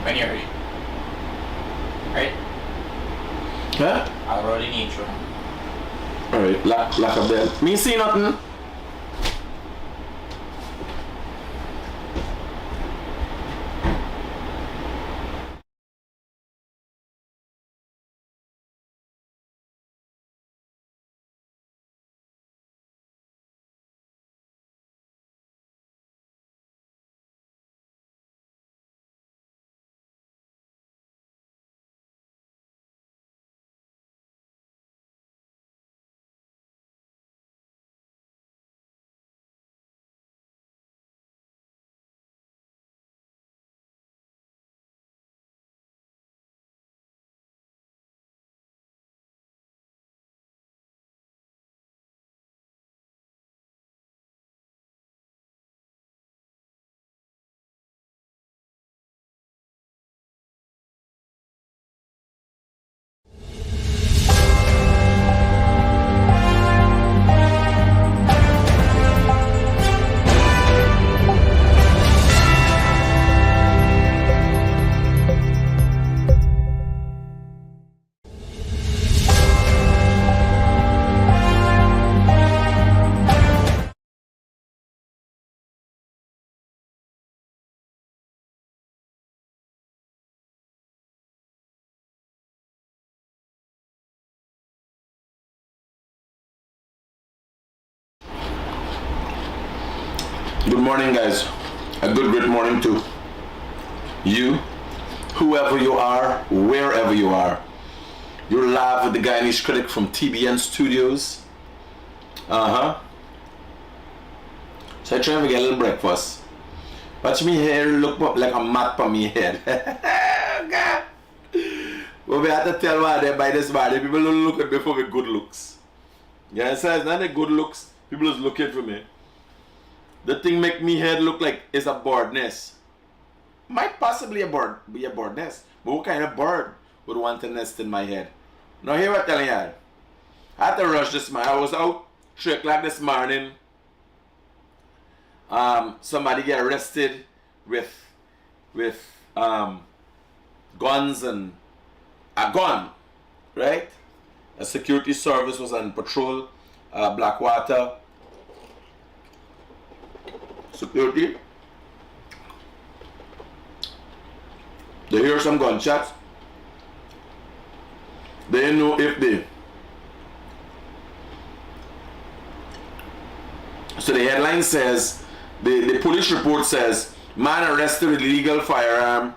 When you're ready. Right? Huh? I'll roll in intro. Alright, lock up there. Me see nothing. Good morning, guys. A great morning to you, whoever you are, wherever you are. You're live with the Guyanese Critic from TBN Studios. So I try to get a little breakfast. Watch me hair look like a mat on me head. God. But we have to tell why they buy this body. People don't look at me for my good looks. You understand? It's not the good looks. People just looking for me. The thing make me head look like it's a bird nest. Might possibly be a bird nest. But what kind of bird would want to nest in my head? Now here I'm telling you. I had to rush this morning. I was out 3 o'clock this morning. Somebody get arrested with guns and a gun, right? A security service was on patrol, Blackwater security. They hear some gunshots. They know if they. So the headline says, the police report says, man arrested with illegal firearm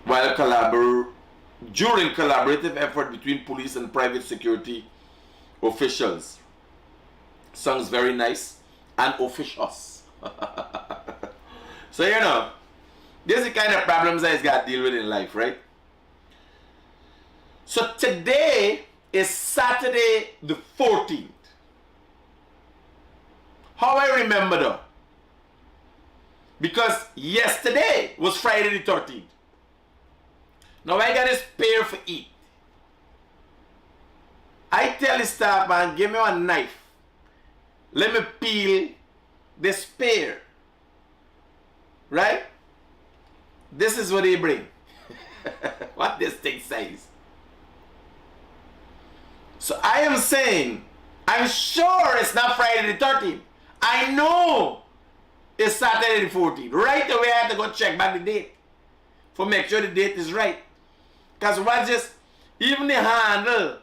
while during collaborative effort between police and private security officials. Sounds very nice and officious. So you know, this is the kind of problems I got to deal with in life, right? So today is Saturday the 14th. How I remember though? Because yesterday was Friday the 13th. Now I got this pear for eat. I tell the staff, man, give me one knife. Let me peel this pear. Right? This is what they bring. What this thing says. So I am saying, I'm sure it's not Friday the 13th. I know it's Saturday the 14th. Right away I have to go check back the date. For make sure the date is right. Because what just, even the handle,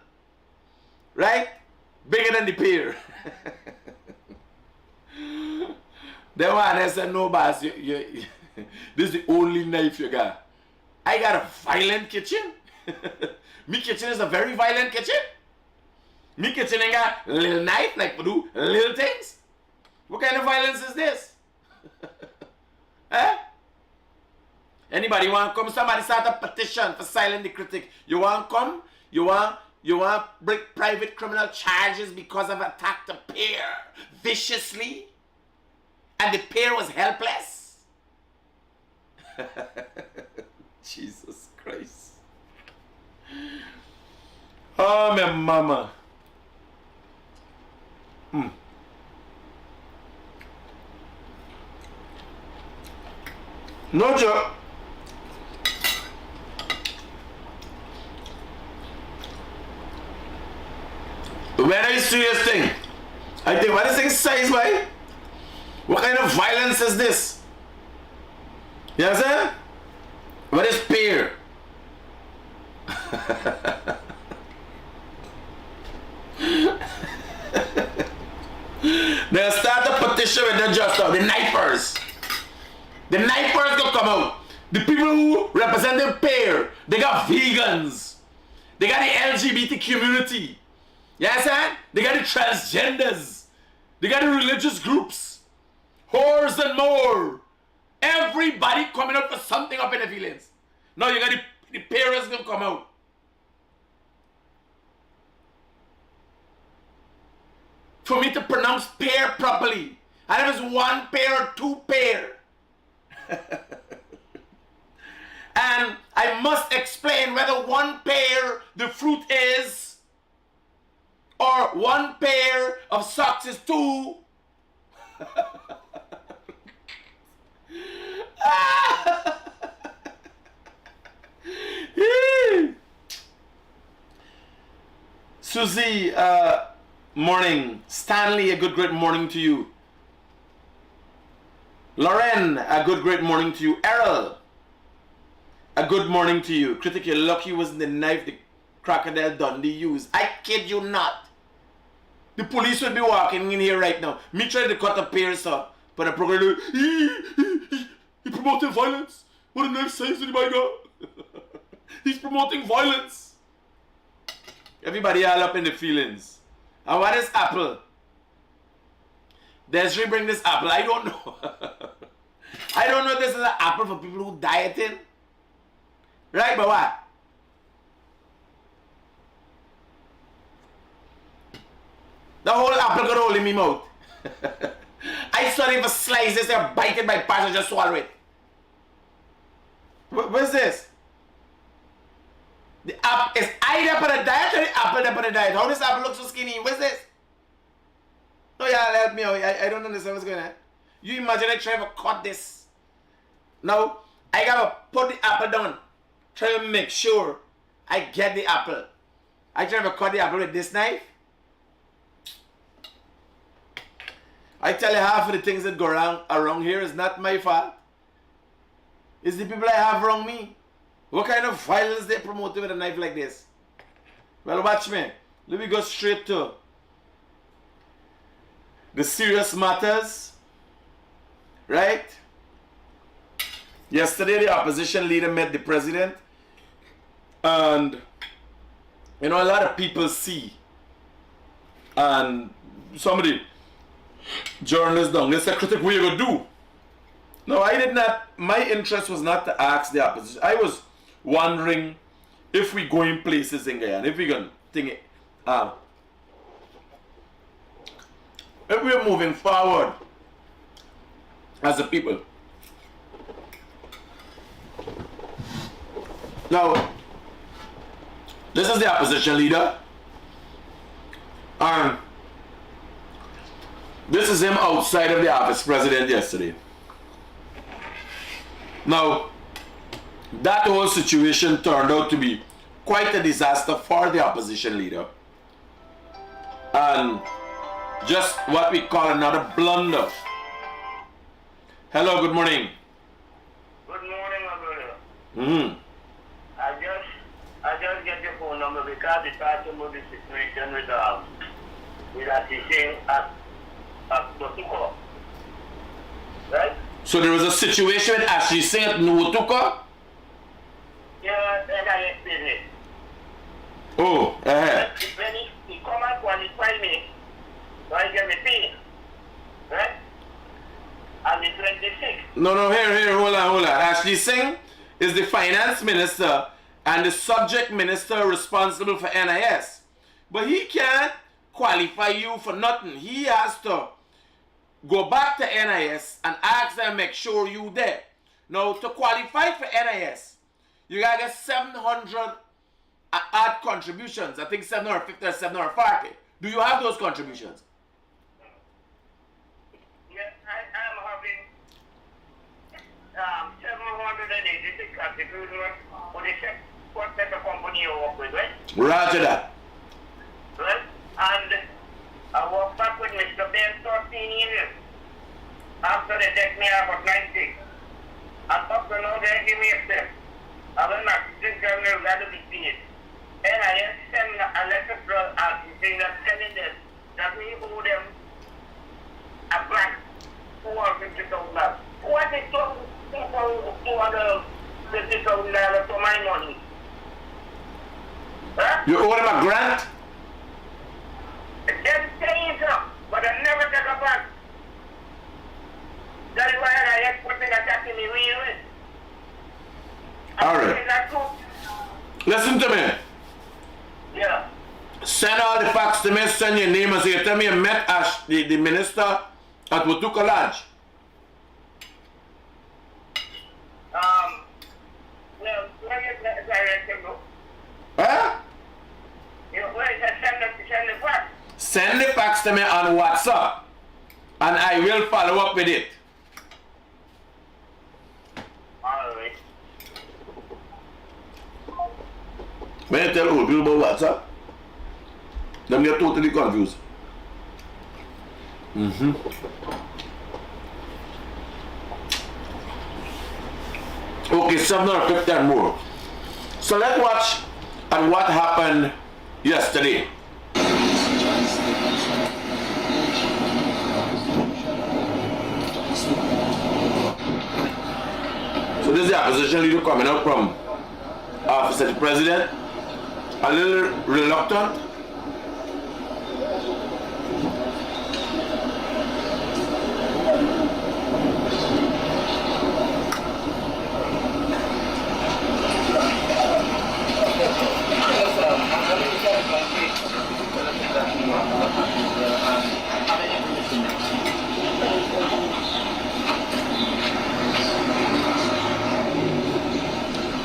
right? Bigger than the pear. Then one I said, no boss, this is the only knife you got. I got a violent kitchen. Me kitchen is a very violent kitchen. Me kitchen ain't got little knife like to do little things. What kind of violence is this? Eh? Anybody want to come? Somebody start a petition for silence the critic. You want to come? You want break private criminal charges because of attacked a peer viciously? And the peer was helpless? Jesus Christ. Oh, my mama. No joke. serious thing. I think, what is this size, boy? What kind of violence is this? You understand? What is peer? They'll start a petition with the just now, the knifers. The knifers will come out. The people who represent the pair, they got vegans. They got the LGBT community. You understand? They got the transgenders. They got the religious groups. Whores and more. Everybody coming out for something up in the feelings. Now you got the parents gonna come out. For me to pronounce pair properly. And if it's one pair or two pair. And I must explain whether one pair the fruit is or one pair of socks is two. Susie, morning. Stanley, a good great morning to you. Lauren, a good great morning to you. Errol, a good morning to you. Critic, you're lucky it wasn't the knife the Crocodile Dundee used. I kid you not. The police would be walking in here right now. Me trying to cut a pierce up, but the program, he promoting violence. What a knife says to my God. He's promoting violence. Everybody all up in the feelings. And what is apple? Desiree bring this apple. I don't know. I don't know if this is an apple for people who dieting. Right, but what? The whole apple got hold in my mouth. I saw it for slice this and bite it by parts and just swallow it. What's this? The apple is either for the diet or the apple for the diet. How does apple look so skinny? What's this? No, yeah, help me out. I don't understand what's going on. You imagine I try to cut this. Now, I gotta put the apple down. Try to make sure I get the apple. I try to cut the apple with this knife. I tell you, half of the things that go around here is not my fault. It's the people I have around me. What kind of violence they promote with a knife like this? Well, watch me. Let me go straight to the serious matters. Right? Yesterday, the opposition leader met the president. And, you know, a lot of people see. And somebody, journalists down, they said, Critic, what are you going to do? No, I did not. My interest was not to ask the opposition. I was wondering if we going places in Guyana, if we going to think it, if we're moving forward as a people. Now, this is the opposition leader. This is him outside of the office, president, yesterday. Now, that whole situation turned out to be quite a disaster for the opposition leader. And just what we call another blunder. Hello, good morning. Good morning, my brother. Mm-hmm. I just get your phone number because it's talking about the situation with that teaching at Notuko. Right? So there was a situation with Ashley Singh at Notuko? Yeah, and I explain it. Oh, When he come and qualify me, so I get me pay. Right? And the 26. No, here, hold on. Ashley Singh is the finance minister and the subject minister responsible for NIS. But he can't qualify you for nothing. He has to go back to NIS and ask them make sure you there. Now, to qualify for NIS, you gotta get 700 odd contributions. I think 750 or 740. Do you have those contributions? Yes, I am having 786 contributions for the what type of company you work with, right? Roger that. Right? And teenagers. After they take me out at 90. And up to now they give me a step. I will not think I'm going to be seen. And I just send a letter to us saying that telling them that we owe them a grant $250,000. What is $250,000 for my money? Huh? You owe them a grant? Them saying so, but I never take a back. That is why I just put in attack in the real way. Alright. Listen to me. Yeah. Send all the facts to me, send your name and say, tell me you met Ash, the minister at Watuka Lodge. Well, where is that direction go? Huh? Where is that send the fax? Send the facts to me on WhatsApp and I will follow up with it. Alright. When you tell old people about WhatsApp, them get totally confused. Okay, 750 and more. So let's watch and what happened yesterday. So this is the opposition leader coming out from office of the president. A little reluctant.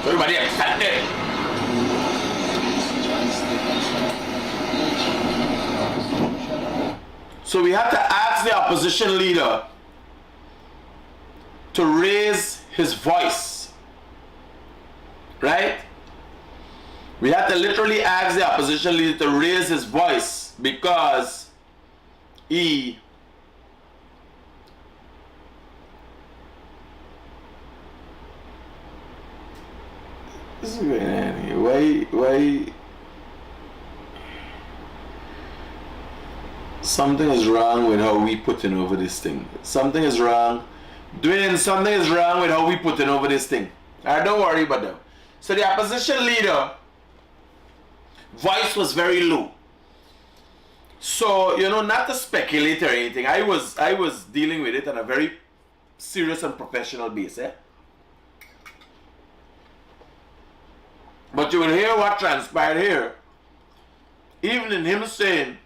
Everybody excited. So we have to ask the opposition leader to raise his voice, right? We have to literally ask the opposition leader to raise his voice because he why something is wrong with how we putting over this thing. Something is wrong. Dwayne, something is wrong with how we putting over this thing. Alright, don't worry about that. So the opposition leader voice was very low. So, you know, not to speculate or anything, I was dealing with it on a very serious and professional basis. But you will hear what transpired here. Even in him saying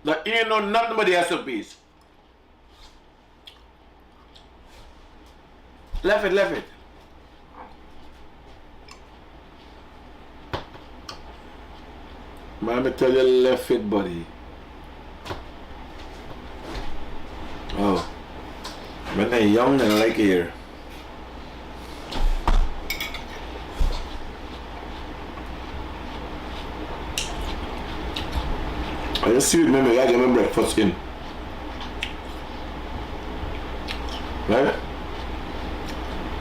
that he know nothing but the SOPs. Left it. Man, me tell you left it, buddy. Oh. When they're young and like here. I just see it, maybe I get my breakfast in. Right?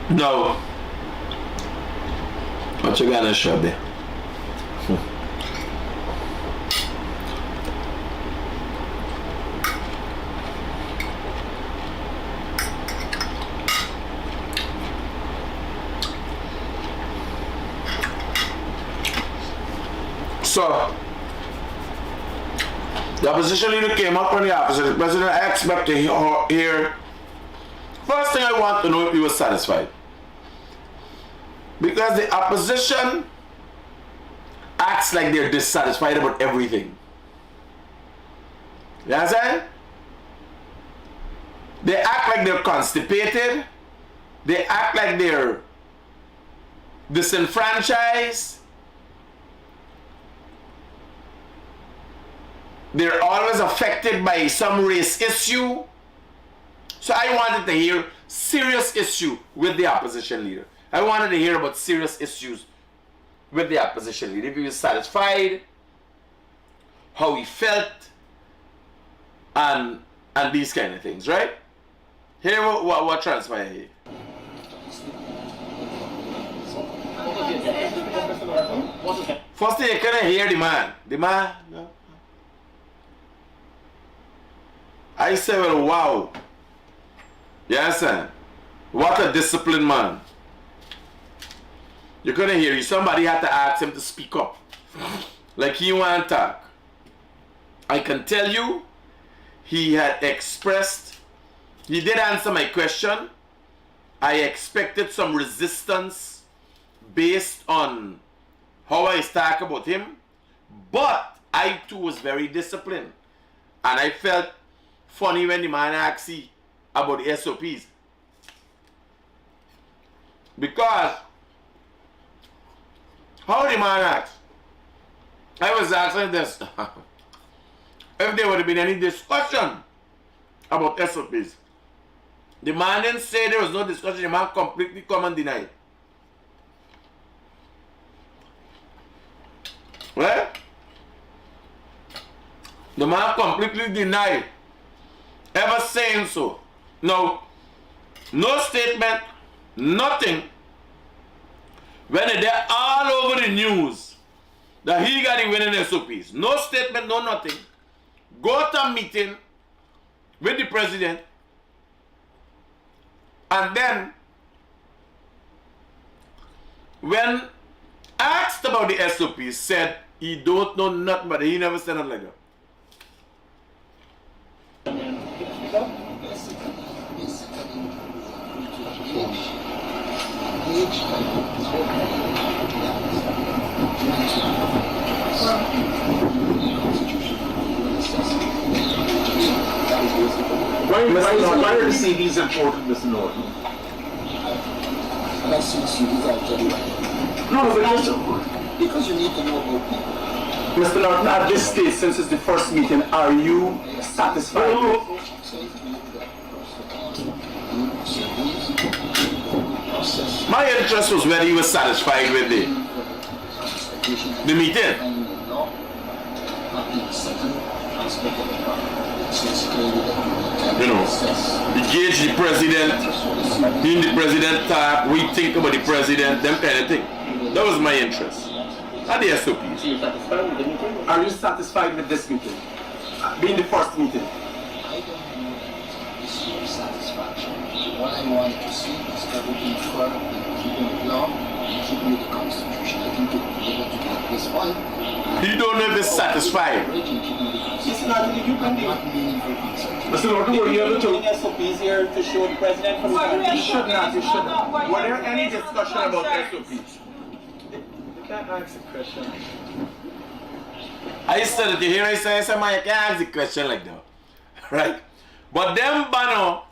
No. What you gonna shop there? So, the opposition leader came up from the office of the president. I expect to hear. First thing I want to know if he was satisfied. Because the opposition acts like they're dissatisfied about everything. You understand? They act like they're constipated. They act like they're disenfranchised. They're always affected by some race issue. So I wanted to hear serious issue with the opposition leader. I wanted to hear about serious issues with the opposition leader. If he was satisfied, how he felt, and and these kind of things, right? Here what transpired here. First thing you couldn't hear the man. The man, no. I said, well, wow. You understand? What a disciplined man. You couldn't hear you. Somebody had to ask him to speak up. Like he want to talk. I can tell you, he had expressed, he did answer my question. I expected some resistance based on how I talk about him. But I too was very disciplined. And I felt funny when the man asked me about the SOPs. Because, how the man asked? I was asking this. If there would have been any discussion about SOPs. The man didn't say there was no discussion. The man completely come and deny it. Well, the man completely denied ever saying so. No, no statement, nothing. When they're all over the news that he got the winning SOPs. No statement, no nothing. Go to a meeting with the president, and then when asked about the SOPs, said he don't know nothing, but he never said nothing like that. Why are the CDs important, Mr. Norton? I've seen CDs, I'll tell you why. No, but Because you need to know about people. Mr. Norton, at this stage, since it's the first meeting, are you satisfied? My interest was whether he was satisfied with the meeting. You know, engage the president, being the president talk, we think about the president, them kind of thing. That was my interest. Not the SOPs. Are you satisfied with this meeting? Being the first meeting? I don't want to see your satisfaction. What I want to see is everything firm and keeping law and keeping the Constitution. I think you'll be able to get this one. He don't know if he's satisfied. It's not you can do. Mr. Norton, were you able to? SOPs here to show the president from the You should not, you should not. Were there any discussion about SOPs? You can't ask a question. I said it, you hear I say, man, you can't ask the question like that. Right? But them bano,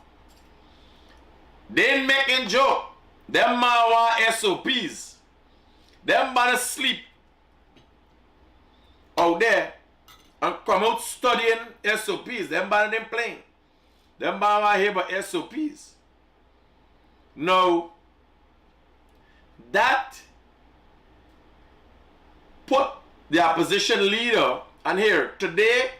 they ain't making joke. Them man want SOPs. Them bano sleep out there and come out studying SOPs. Them bano them playing. Them bano want hear about SOPs. Now, that put the opposition leader, and here, today,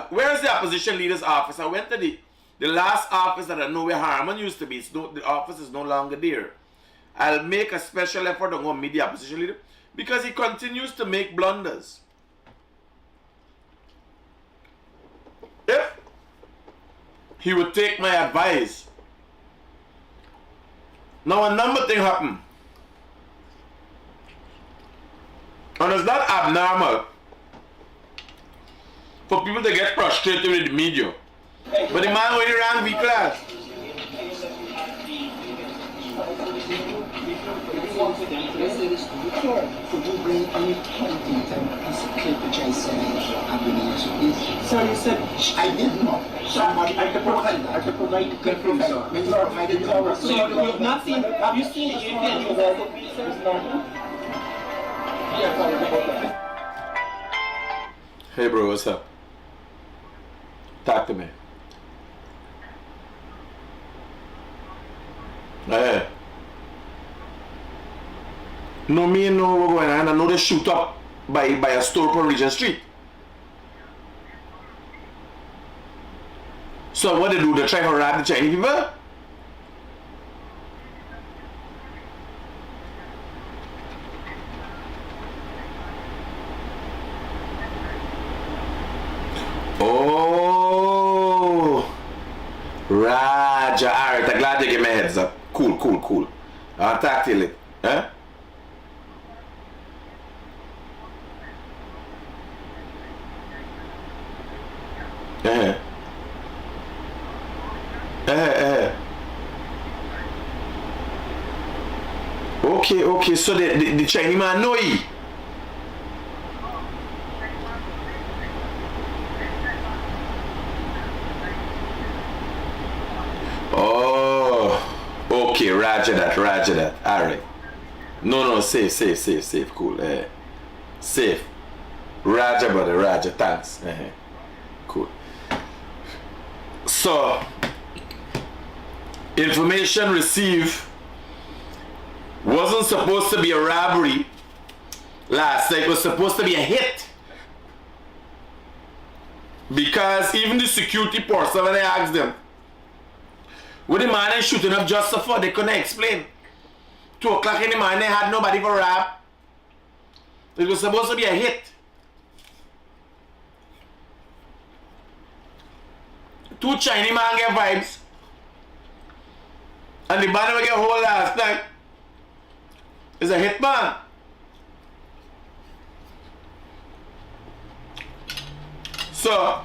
where's the opposition leader's office? I went to the last office that I know where Harmon used to be. The office is no longer there. I'll make a special effort to go meet the opposition leader because he continues to make blunders. If he would take my advice. Now a number thing happened. And it's not abnormal for people to get frustrated with the media. But the man when he ran V class. Could you bring any point in time piece of clip which I said I've been in SOPs? So you said I did not. Somebody I could provide the clip from sir. when you provided the hours. so you've not seen, have you seen the APN use SOPs, sir? Hey bro, what's up? Talk to me. Hey. No, me know what's going on. I know they shoot up by a store on Regent Street. So So what they do? They try to rob the Chinese people? Oh, Raja. Alright, I'm glad you gave me a heads up. Cool, cool, cool. I'll talk to you later. Huh? Okay, okay, so the Chinese man know he. Oh, okay, roger that, alright. No, safe, cool, safe. Roger, brother, roger, thanks. Cool. So, information received wasn't supposed to be a robbery last night. It was supposed to be a hit. Because even the security person, when I asked them, what the man is shooting up just for, they couldn't explain. 2 o'clock in the morning, they had nobody for rob. It was supposed to be a hit. 2 Chinese man get vibes. And the man we get hold last night is a hit man. So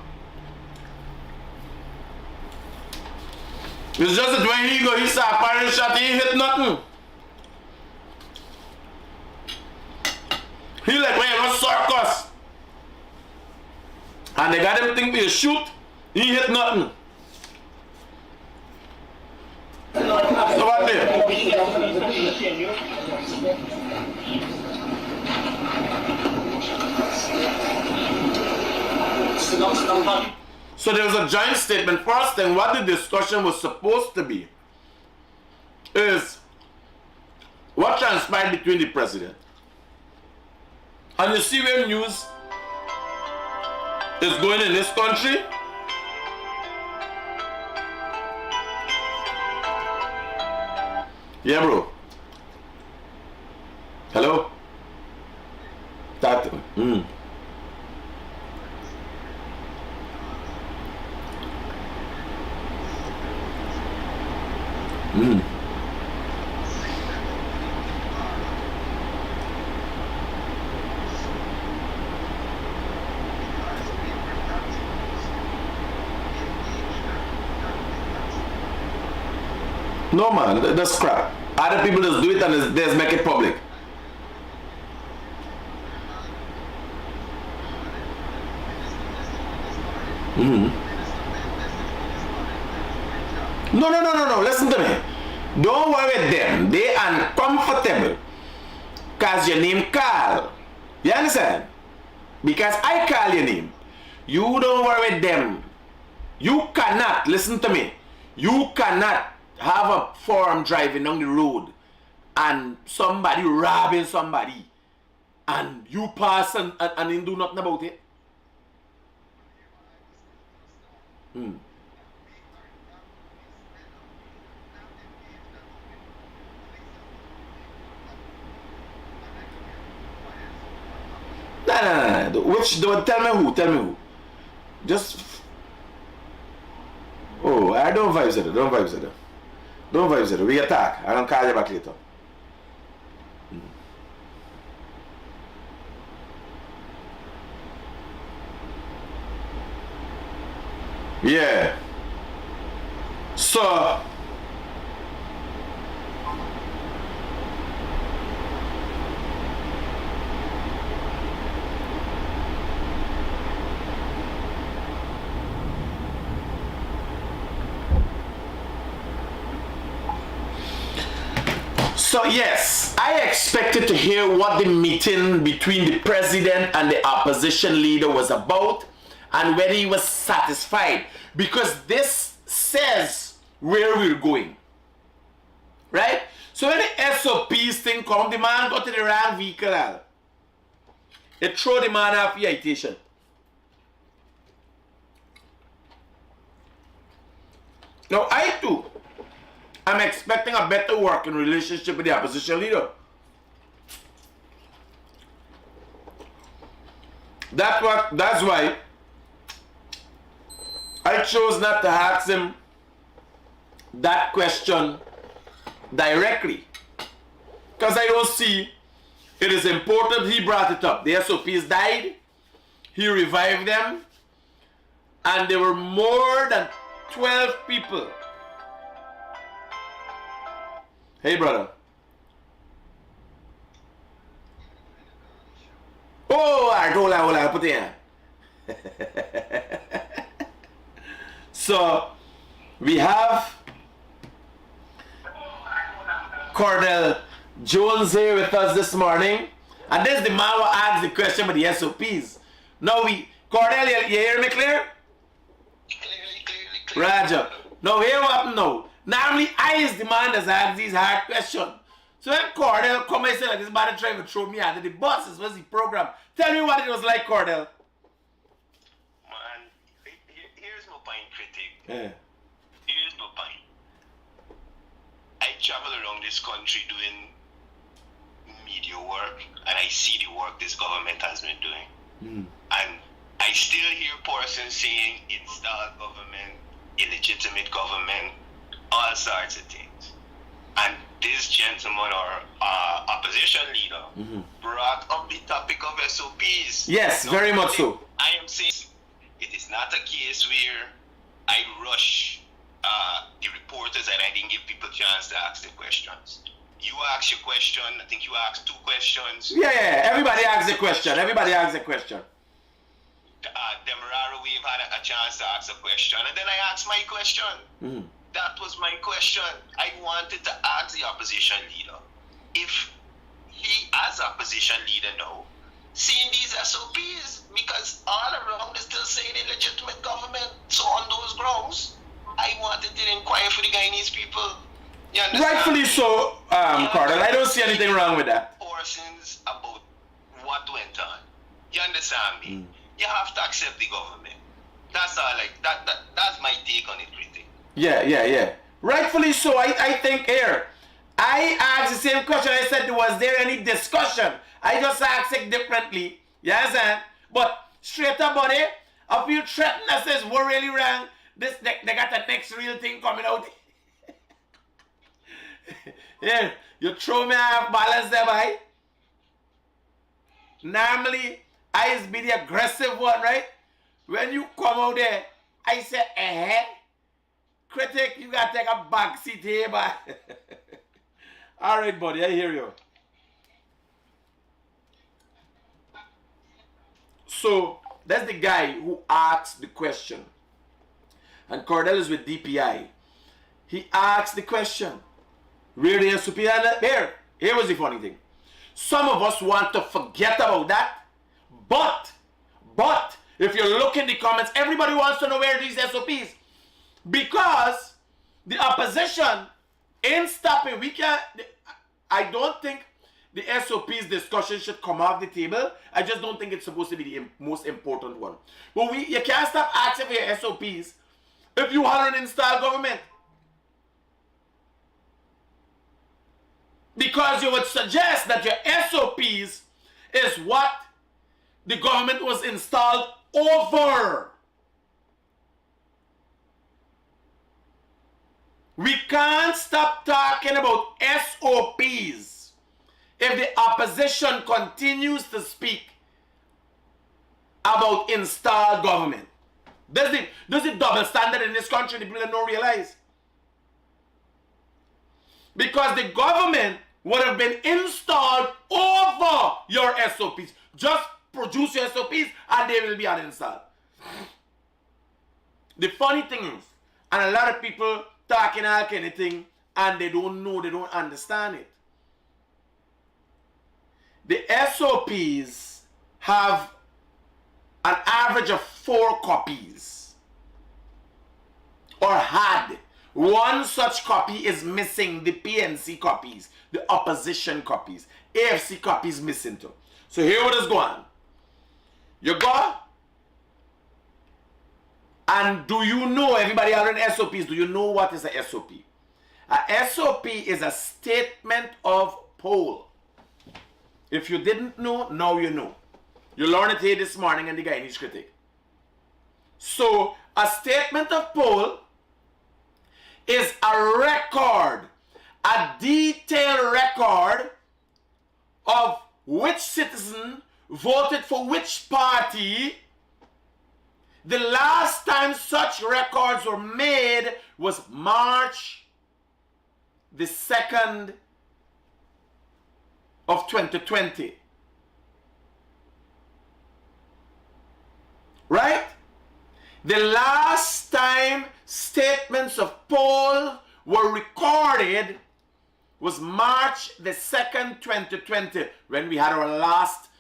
it's just that when he go, he start firing shot, he hit nothing. He like when you go circus. And they got him think they shoot, he hit nothing. So what there? So there was a joint statement. First thing, what the discussion was supposed to be is what transpired between the president. And you see where news is going in this country? Yeah, bro. Hello? That. No man, that's crap. Other people just do it and just make it public. No. Listen to me. Don't worry with them. They uncomfortable. Cause your name Carl. You understand? Because I call your name. You don't worry with them. You cannot, listen to me. You cannot have a forum driving down the road and somebody robbing somebody and you pass and then do nothing about it. No. Which, tell me who. Just, oh, I don't vibes at it. Don't vibes at it. We attack. I don't call you back later. Yeah. So yes, I expected to hear what the meeting between the president and the opposition leader was about and whether he was satisfied, because this says where we're going, right? So when the SOPs thing come, the man got to the wrong vehicle. It throw the man off the citation. Now, I too, I'm expecting a better working relationship with the opposition leader. That's why I chose not to ask him that question directly. Because I don't see it is important he brought it up. The SOPs died, he revived them, and there were more than 12 people. Hey, brother. Oh, I told I put it in. So, we have Cordell Jones here with us this morning. And this is the man who asked the question about the SOPs. Now Cordell, you hear me clear? Clearly. Roger. Now here what happened now. Normally I is the man that asks these hard questions. So when Cordell come and say like this man trying to throw me under the buses, what's the program? Tell me what it was like, Cordell. Man, here's my point, Critic. Yeah. Here's my point. I travel around this country doing media work, and I see the work this government has been doing. And I still hear persons saying installed government, illegitimate government, all sorts of things. And this gentleman or opposition leader brought up the topic of SOPs. Yes, Now, very much so. I am saying it is not a case where I rush the reporters and I didn't give people a chance to ask the questions. You asked your question, I think you asked 2 questions. Yeah. Everybody asks a question. Demerara, we've had a chance to ask a question, and then I asked my question. That was my question. I wanted to ask the opposition leader if he, as opposition leader now, seeing these SOPs, because all around is still saying illegitimate government. So on those grounds, I wanted to inquire for the Guyanese people. You understand? Rightfully so, Cordell. I don't see anything wrong with that. Portions about what went on. You understand me? You have to accept the government. That's all. That's my take on it, Critic. Yeah. Rightfully so. I think here, I asked the same question. I said, was there any discussion? I just asked it differently. You understand? But straight up, buddy, a few threateners says we're really wrong. They got the next real thing coming out. Yeah, you throw me off balance there, boy. Normally, I is be the aggressive one, right? When you come out there, I say, Critic, you gotta take a back seat here, boy. All right, buddy, I hear you. So, that's the guy who asked the question. And Cordell is with DPI. He asked the question. Where the SOP and here was the funny thing. Some of us want to forget about that. But, if you look in the comments, everybody wants to know where these SOPs. Because the opposition ain't stopping. I don't think the SOPs discussion should come off the table. I just don't think it's supposed to be the most important one. But you can't stop asking for your SOPs if you want an installed government. Because you would suggest that your SOPs is what the government was installed over. We can't stop talking about SOPs if the opposition continues to speak about installed government. There's the double standard in this country the people don't realize. Because the government would have been installed over your SOPs. Just produce your SOPs and they will be uninstalled. The funny thing is, and a lot of people talking like anything and they don't know, they don't understand it. The SOPs have an average of 4 copies. Or had. One such copy is missing, the PNC copies, the opposition copies. AFC copies missing too. So here what is going on. You go And do you know, everybody out in SOPs, do you know what is a SOP? A SOP is a statement of poll. If you didn't know, now you know. You learned it here this morning in the Guyanese Critic. So, a statement of poll is a record, a detailed record of which citizen voted for which party. The last time such records were made was March the 2nd of 2020. Right? The last time statements of poll were recorded was March the 2nd, 2020, when we had our last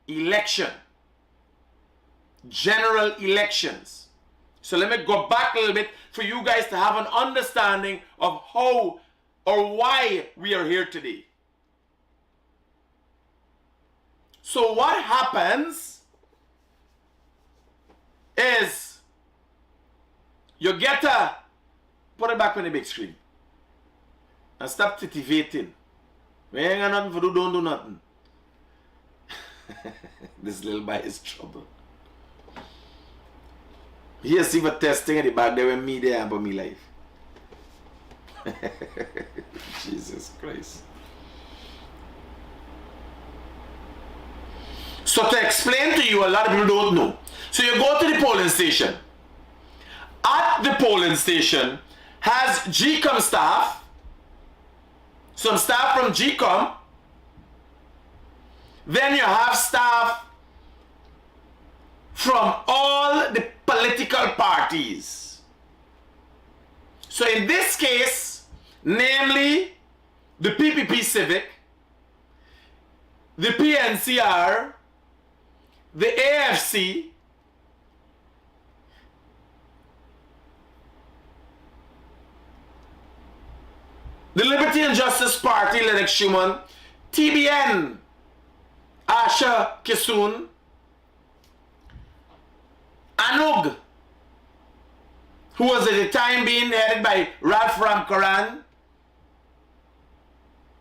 election. General elections. So let me go back a little bit for you guys to have an understanding of how or why we are here today. So what happens is you get a, put it back on the big screen and stop titivating. We ain't got nothing for do, don't do nothing. This little boy is trouble. Here, see for testing at the back there when me there and about me life. Jesus Christ. So to explain to you, a lot of people don't know. So you go to the polling station. At the polling station has GCOM staff, some staff from GCOM. Then you have staff from all the political parties. So in this case, namely the PPP Civic, the PNCR, the AFC, the Liberty and Justice Party, Lennox Schumann, TBN, Asha Kisun, Anug, who was at the time being headed by Ralph Ramkaran.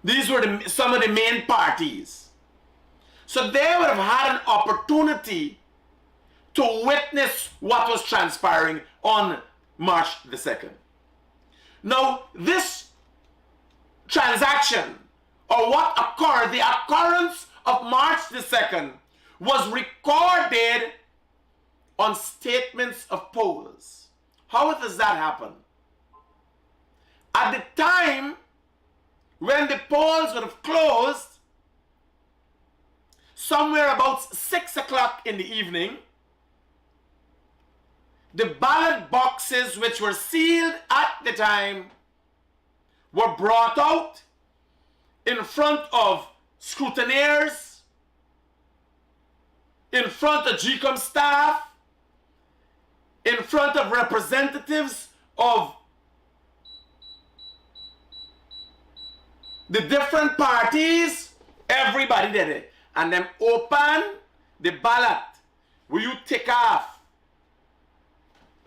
These were some of the main parties. So they would have had an opportunity to witness what was transpiring on March the 2nd. Now, this transaction, or what occurred, the occurrence of March the 2nd, was recorded on statements of polls. How does that happen? At the time when the polls would have closed, somewhere about 6 o'clock in the evening, the ballot boxes, which were sealed at the time, were brought out in front of scrutineers, in front of GCOM staff, in front of representatives of the different parties. Everybody did it. And then open the ballot. Will you take off?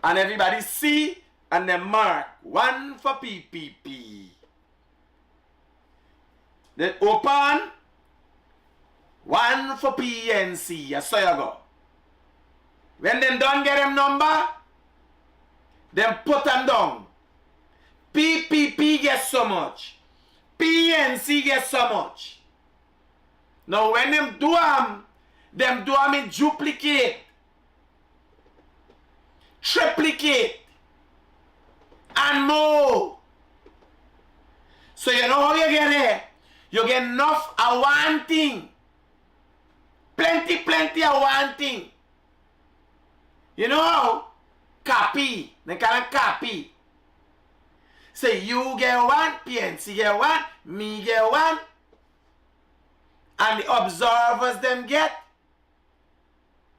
And everybody see and then mark. One for PPP. Then open. One for PNC. Yes, so you go. When them done get them number, them put them down. PPP gets so much. PNC gets so much. Now when them do them in duplicate, triplicate, and more. So you know how you get it? You get enough of one thing. Plenty of one thing. You know how? Copy. They call it copy. Say you get one, PNC get one, me get one, and the observers them get,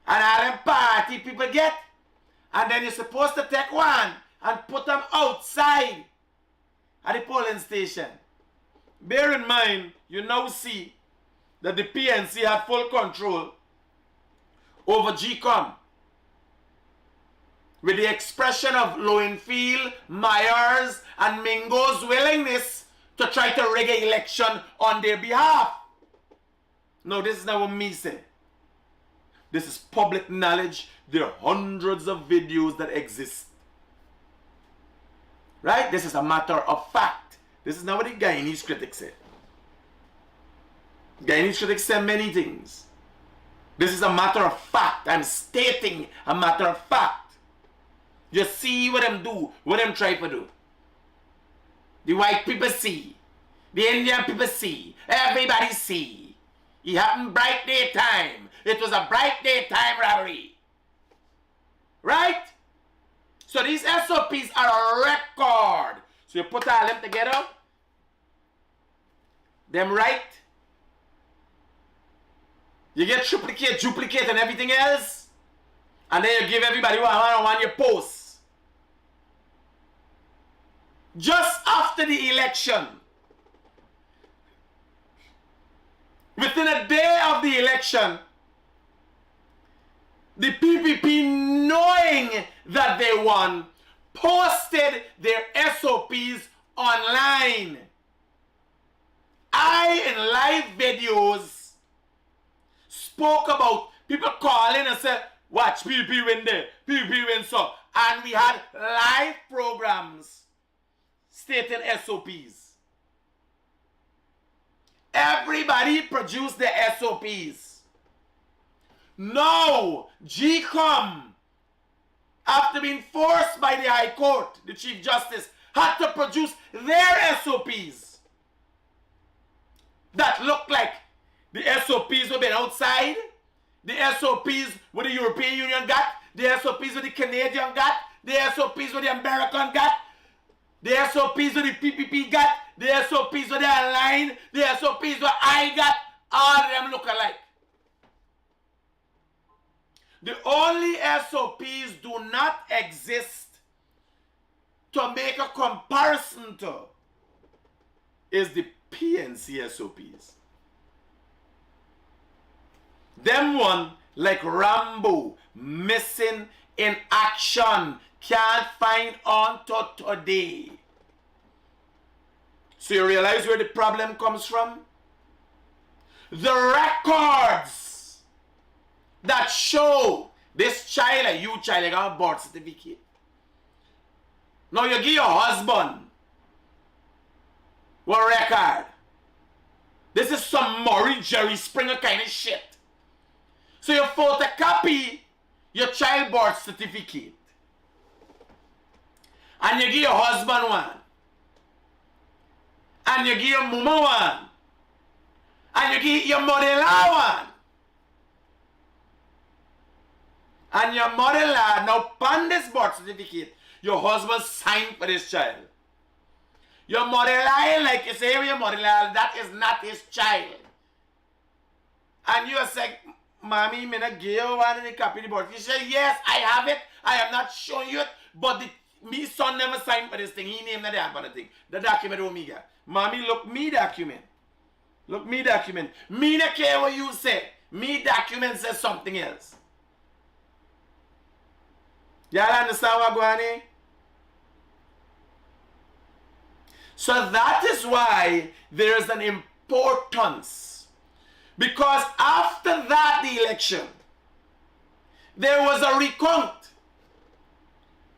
and all them party people get, and then you're supposed to take one and put them outside at the polling station. Bear in mind, you now see that the PNC had full control over GCOM. with the expression of Lowenfield, Myers, and Mingo's willingness to try to rig an election on their behalf. No, this is not what me say. This is public knowledge. There are hundreds of videos that exist. Right? This is a matter of fact. This is not what the Guyanese critic said. Guyanese critics say many things. This is a matter of fact. I'm stating a matter of fact. You see what them do, what them try to do. The white people see. The Indian people see. Everybody see. It happened bright daytime. It was a bright daytime robbery. Right? So these SOPs are a record. So you put all them together. Them right. You get triplicate, duplicate, and everything else. And then you give everybody one your post. Just after the election, within a day of the election, the PPP, knowing that they won, posted their SOPs online. I, in live videos, spoke about people calling and said, watch, PPP win there, PPP win so. And we had live programs stating SOPs. Everybody produced their SOPs. No, GCOM, after being forced by the High Court, the Chief Justice, had to produce their SOPs that looked like the SOPs were been outside, the SOPs what the European Union got, the SOPs what the Canadian got, the SOPs what the American got, the SOPs what the PPP got, the SOPs what they online, the SOPs what I got, all of them look alike. The only SOPs do not exist to make a comparison to is the PNC SOPs. Them one like Rambo, missing in action, can't find on to today. So you realize where the problem comes from? The records that show this child, you got a birth certificate. Now you give your husband one record. This is some Murray Jerry Springer kind of shit. So you photocopy your child birth certificate. And you give your husband one. And you give your mama one. And you give your mother-in-law one. And your mother-in-law, now upon this birth certificate, your husband signed for this child. Your mother-in-law, like you say, your mother-in-law, that is not his child. And you say, Mommy, me not give you one in the copy of the birth. You say, yes, I have it. I am not showing you it. But me son never signed for this thing. He named the damn for the thing. The document Omega. Mommy, look me document. Look me document. Me not care what you say. Me document says something else. Y'all understand what going on? So that is why there is an importance. Because after that the election, there was a recount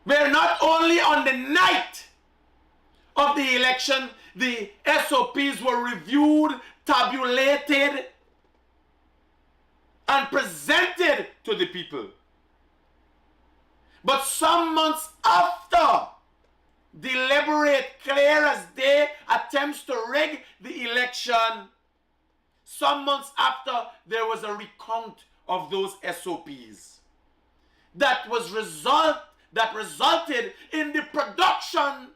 where not only on the night of the election, the SOPs were reviewed, tabulated, and presented to the people. But some months after, deliberate, clear as day attempts to rig the election, some months after, there was a recount of those SOPs that resulted in the production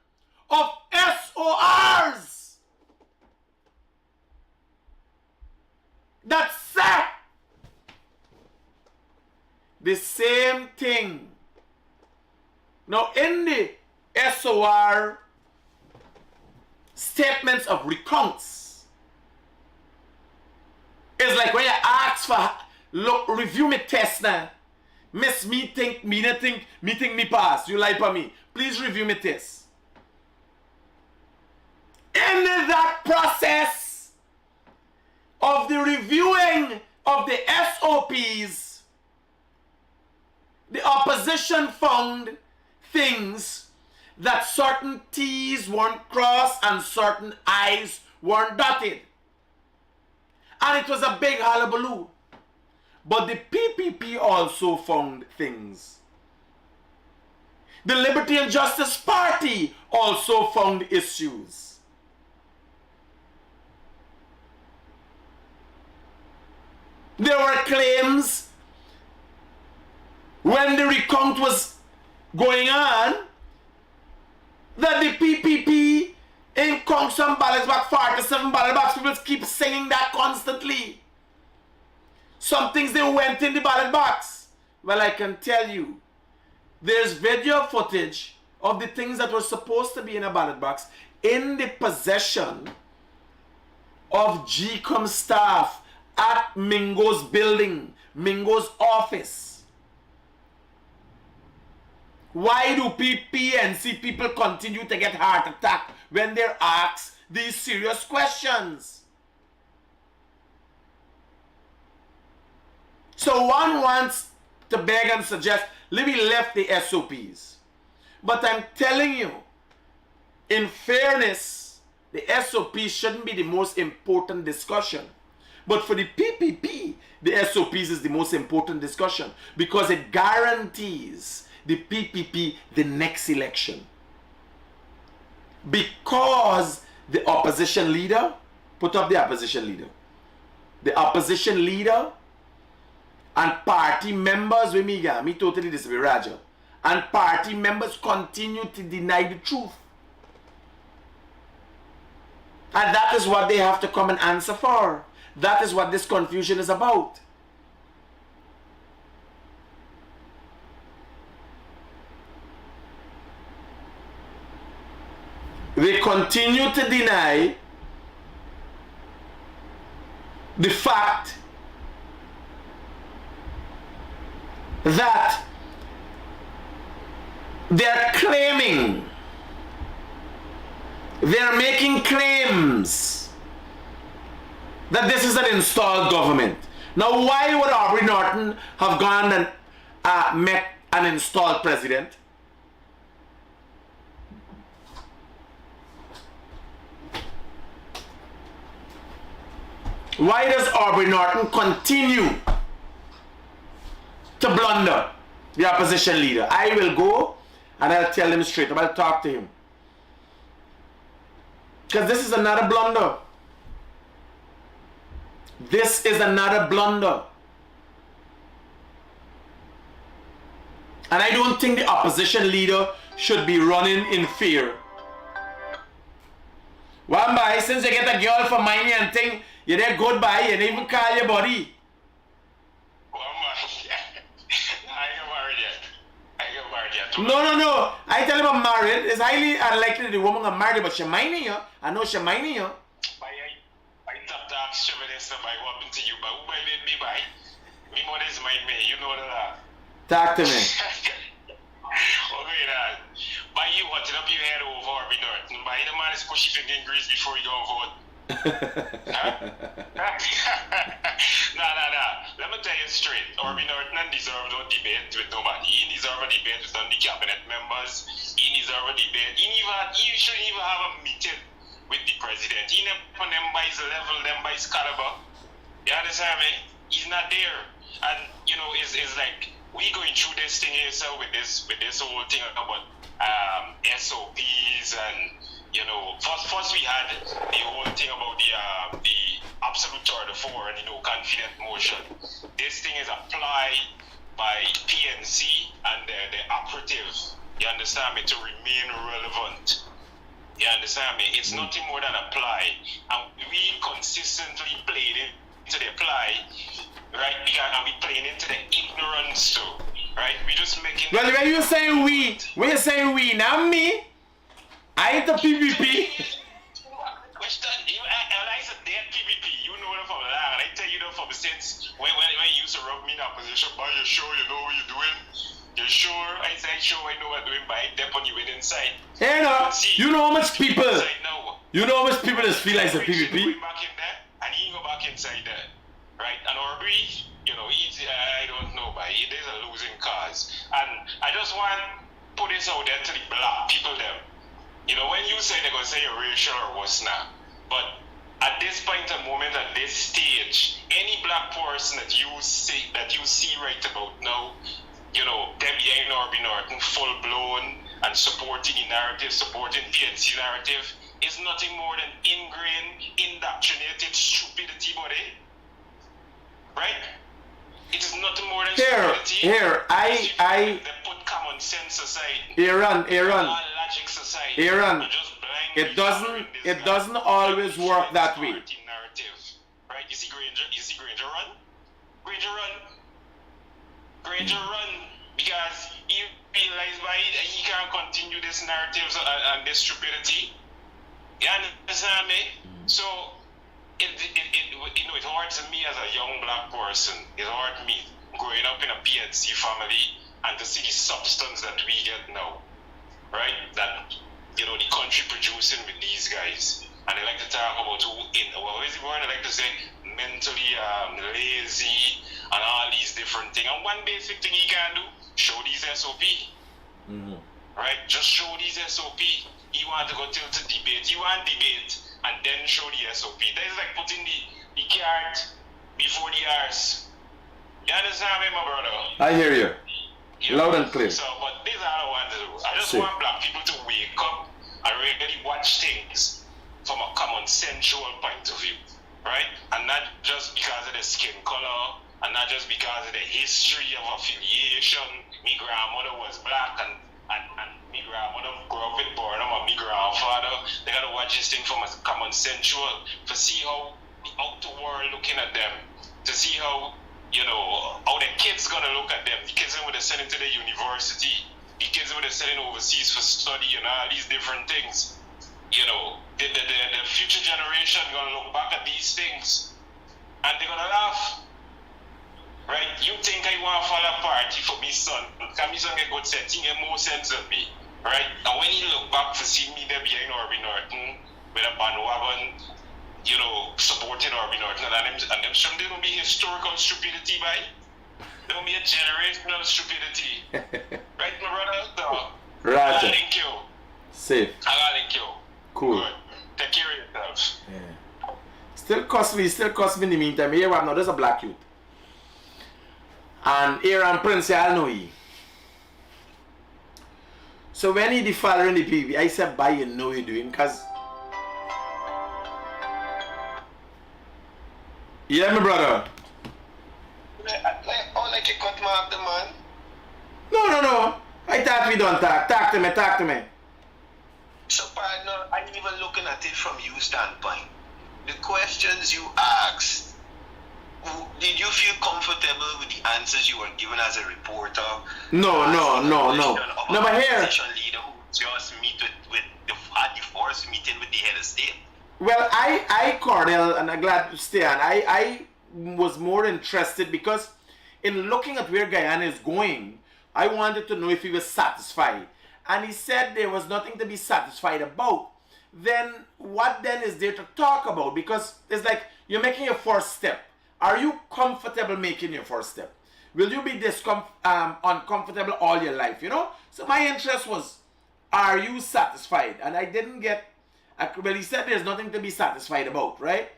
of SORs that said the same thing. Now, in the SOR statements of recounts, it's like when you ask for, look, review me test now. Miss me think me pass. You lie for me. Please review me this. In that process of the reviewing of the SOPs, the opposition found things that certain T's weren't crossed and certain I's weren't dotted. And it was a big hullabaloo. But the PPP also found things. The Liberty and Justice Party also found issues. There were claims when the recount was going on that the PPP in some ballot box, 47 ballot box, people keep singing that constantly. Some things they went in the ballot box. Well, I can tell you, there's video footage of the things that were supposed to be in a ballot box in the possession of GCOM staff at Mingo's building, Mingo's office. Why do PNC people continue to get heart attack when they're asked these serious questions? So one wants to beg and suggest, let me left the SOPs. But I'm telling you, in fairness, the SOP shouldn't be the most important discussion. But for the PPP, the SOPs is the most important discussion because it guarantees the PPP the next election. Because the opposition leader, put up the opposition leader. The opposition leader and party members with me totally disagree, Raja. And party members continue to deny the truth. And that is what they have to come and answer for. That is what this confusion is about. They continue to deny the fact that they're claiming, they're making claims that this is an installed government. Now, why would Aubrey Norton have gone and met an installed president? Why does Aubrey Norton continue to blunder the opposition leader? I will go and I'll tell him straight. I'll talk to him. Because this is another blunder. This is another blunder. And I don't think the opposition leader should be running in fear. One by, since you get a girl for money and thing, you're there goodbye, you didn't even call your body. No. I tell him I'm married. It's highly unlikely the woman I'm married, but she's mining you. I know she's mining you. I thought that chauvinist by what happened to you, but who by me by? Me mother is my me, you know that. Talk to me. Okay, that. By you watching up your head over Aubrey Norton, by the man is pushing finger in grease before you go vote. Nah. Let me tell you straight. Aubrey Norton deserves no debate with nobody. He deserves a debate with none of the cabinet members. He deserves a debate. He shouldn't even have a meeting with the president. He never put them by his level, them by his caliber. You understand me? He's not there. And you know, it's like we going through this thing here, so with this whole thing about SOPs and you know, first we had the whole thing about the absolute tour de force and confident motion. This thing is applied by PNC and the operative. You understand me? To remain relevant. You understand me? It's nothing more than apply, and we consistently played it to the apply, right? And we playing into the ignorance too, right? We just making. Well, when you're saying we, not me. I ain't the PPP. Question, Eliza, dead PPP. You know them from long. I tell you them from since when you used to rub me in that position, but you sure you know what you're doing? You sure? I said, sure I know what I'm doing, but I dip on you with inside. Hey, no, you know how much people, you know how much people just feel like it's a PvP? Going back in there, and he go back inside there, right? And Aubrey, you know, he's, I don't know, but it is a losing cause. And I just want to put this out there to the black people them. You know, when you say they're going to say you're racial or what's not, but at this point and moment, at this stage, any black person that you see right about now, you know, them behind Norby Norton, full blown and supporting the narrative, supporting PNC narrative, is nothing more than ingrained, indoctrinated stupidity, buddy. Right? It is nothing more than stupidity. I they put common sense aside. Aaron, all logic aside. Aaron, it doesn't always work that way. Narrative, right? You see Granger run? Granger run because he realized by it he can't continue this narrative and this stupidity. You understand me? So it hurts me as a young black person. It hurt me growing up in a PNC family and to see the substance that we get now, right? That, you know, the country producing with these guys. And they like to talk about they like to say mentally lazy and all these different things. And one basic thing he can do, show these SOP. Mm-hmm. Right? Just show these SOP. He want to go till to debate. He want debate and then show the SOP. That is like putting the cart before the arse. You understand me, my brother? I hear you. Loud and clear. So, but this is all I want to do. I just want black people to wake up and really watch things from a common sensual point of view, right? And not just because of the skin color, and not just because of the history of affiliation. My grandmother was black, and my grandmother grew up with Burnham, and my grandfather. They gotta watch this thing from a common sensual to see how the outer world looking at them, to see how, you know, how the kids gonna look at them. The kids that they're sending to the university, the kids that they're sending overseas for study and all these different things. You know, the future generation gonna look back at these things and they're gonna laugh. Right? You think I want to fall apart for me son, because my son get good sense, he get more sense than me. Right? And when he look back to see me there behind Orby Norton with a bandwagon, you know, supporting Orby Norton and them some there will be historical stupidity by. There will be a generational stupidity. Right, my brother? So, Roger. I link you. Safe. I link you. Cool. Good. Take care of yourself. Yeah. Still cost me in the meantime. Here we have now, there's a black youth. And Aaron Prince, I know he. So when he following the PV, I said, "Buy, you know you're doing," cause yeah, my brother. Like you cut mark the man. No. I thought we don't talk. Talk to me. So partner, I'm even looking at it from your standpoint. The questions you asked. Did you feel comfortable with the answers you were given as a reporter? No. But here, leader who just meet had the first meeting with the head of state. well, I Cordell, and I'm glad to stay on. I was more interested because in looking at where Guyana is going, I wanted to know if he was satisfied. And he said there was nothing to be satisfied about. Then what then is there to talk about? Because it's like you're making your first step. Are you comfortable making your first step? Will you be uncomfortable all your life, you know? So my interest was, are you satisfied? And I didn't get, well, he said there's nothing to be satisfied about, right?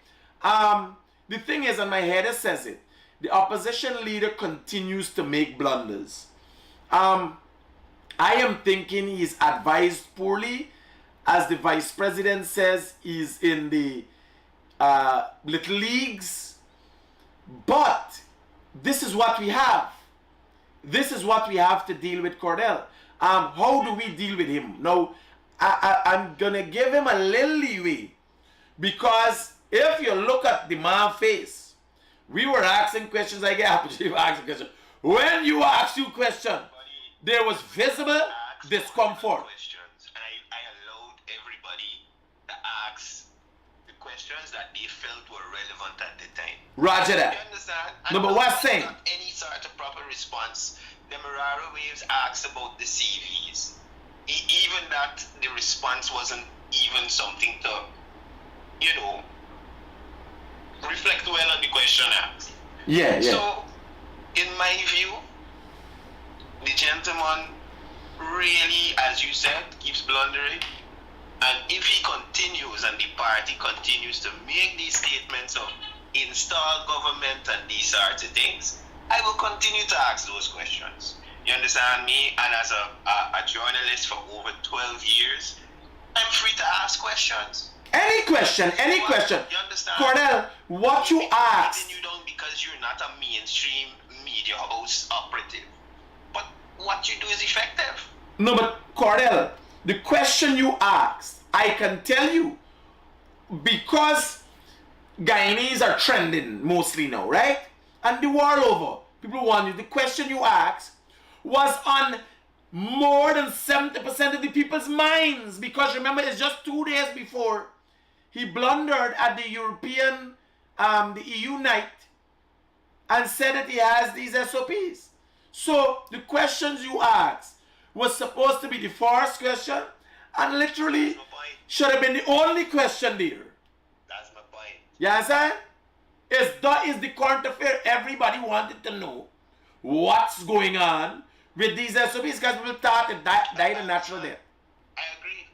The thing is, and my header says it, the opposition leader continues to make blunders. I am thinking he's advised poorly. As the vice president says, he's in the little leagues. But this is what we have. This is what we have to deal with Cordell. How do we deal with him? Now, I'm going to give him a little leeway. Because if you look at the man's face, we were asking questions. I get happy to ask questions. When you asked you question, there was visible discomfort. I allowed everybody to ask the questions that they felt were relevant at the time. Roger that. You understand? No, but what's saying? Not any sort of proper response. The Mirara Waves asked about the CVs. Even that, the response wasn't even something to, you know, reflect well on the question asked. Yeah. So, in my view, the gentleman really, as you said, keeps blundering. And if he continues and the party continues to make these statements of install government and these sorts of things, I will continue to ask those questions. You understand me? And as a journalist for over 12 years, I'm free to ask questions. Any question. You understand? Cordell, what you asked. You don't because you're not a mainstream media house operative. But what you do is effective. No, but Cordell, the question you asked, I can tell you, because Guyanese are trending mostly now, right? And the world over, people want you. The question you asked was on more than 70% of the people's minds, because remember, it's just 2 days before he blundered at the European, the EU night, and said that he has these SOPs. So the questions you asked was supposed to be the first question, and literally should have been the only question there. That's my point. You understand? That is the current affair. Everybody wanted to know what's going on with these SOPs, because people thought it died a natural death. I agree.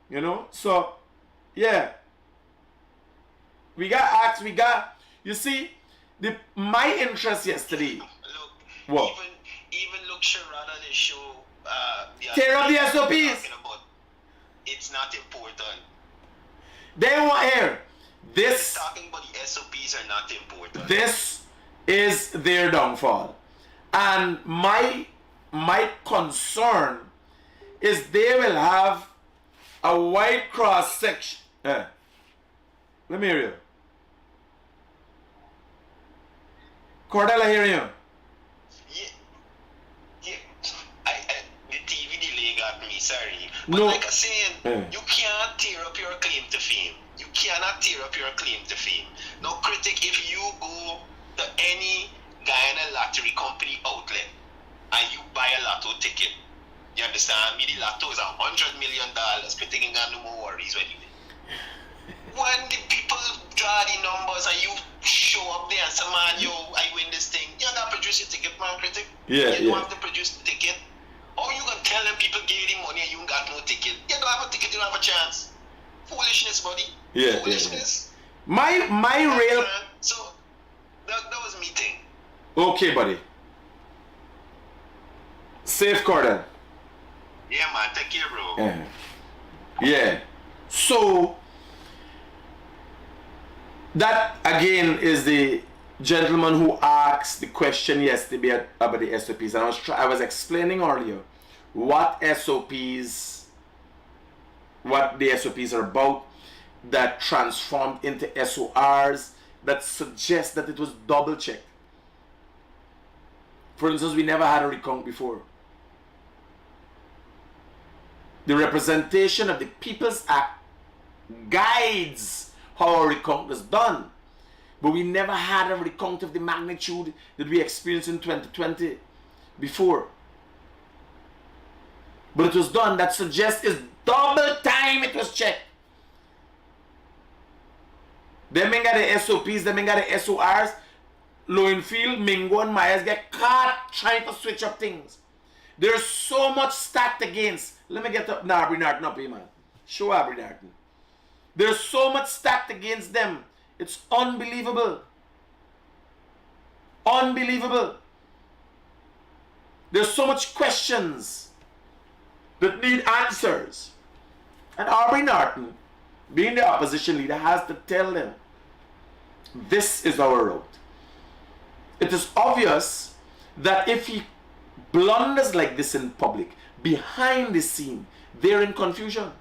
You know? So, yeah. We got you see, my interest yesterday. Look, What? even look Sherrod on his show. Tear up the SOPs. It's not important. They want here. This talking about the SOPs are not important. This is their downfall. And my concern is they will have a wide cross section. Let me hear you. Cordell, I hear you. Yeah. The TV delay got me, sorry. But No. like I said, you can't tear up your claim to fame. You cannot tear up your claim to fame. Now, Critic, if you go to any Guyana lottery company outlet and you buy a lotto ticket, you understand me? The lotto is $100 million. Critic ain't got no more worries when you win. When the people draw the numbers and you show up there and say, man, yo, I win this thing, you gotta produce your ticket, man, Critic. You don't have to produce the ticket. Or you gonna tell them people give you the money and you ain't got no ticket. You don't have a ticket, you don't have a chance. Foolishness, buddy. Foolishness. My real. So that was me thing. Okay, buddy. Safe, Cordell. Yeah, man. Take care, bro. Yeah. So that again is the gentleman who asked the question yesterday about the SOPs, and I was explaining earlier what the SOPs are about, that transformed into SORs that suggest that it was double checked. For instance, we never had a recount before. The representation of the People's Act guides how a recount is done. But we never had a recount of the magnitude that we experienced in 2020 before. But it was done. That suggests it's double time it was checked. Them ain't got the SOPs, them ain't got the SORs. Lowenfield, Mingo, and Myers get caught trying to switch up things. There's so much stacked against. Let me get up now, Aubrey Norton up here, man. Show Aubrey Norton. There's so much stacked against them. It's unbelievable. Unbelievable. There's so much questions that need answers. And Aubrey Norton, being the opposition leader, has to tell them, this is our road. It is obvious that if he blunders like this in public, behind the scene, they're in confusion.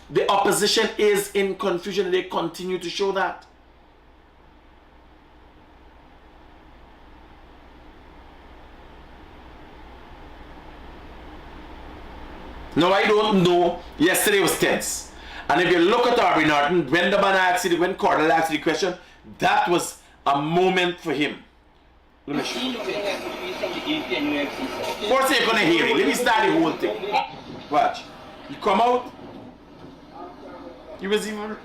The opposition is in confusion, and they continue to show that. Now, I don't know. Yesterday was tense. And if you look at Aubrey Norton, when the man asked you, when Cordell asked you the question, that was a moment for him. Let me show you. First thing you're gonna hear it. Let me start the whole thing. Watch. You come out. He was even.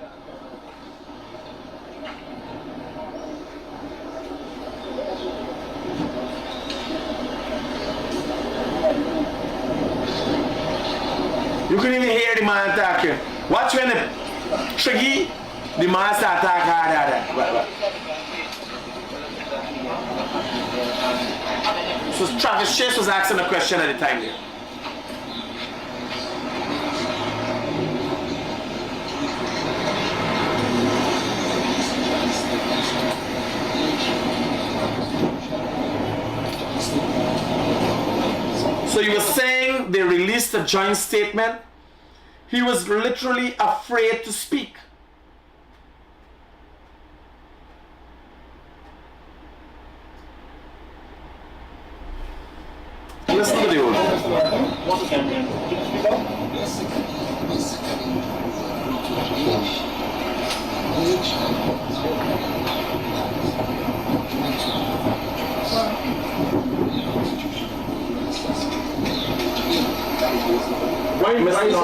You can even hear the man talking. Watch when the Triggy, the man start talking harder. So Travis Chase was asking a question at the time there. So he was saying they released a joint statement. He was literally afraid to speak. Listen to the old.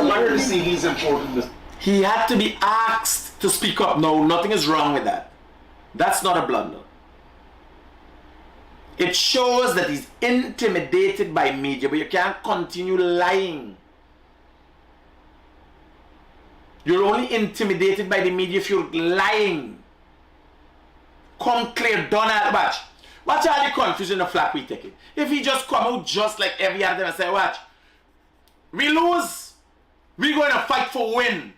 Why are the CDs important? He had to be asked to speak up. No, nothing is wrong with that. That's not a blunder. It shows that he's intimidated by media, but you can't continue lying. You're only intimidated by the media if you're lying. Come clear, done at watch. Watch all the confusion the flag we take it. If he just come out just like every other and say, watch, we lose, we're going to fight for win.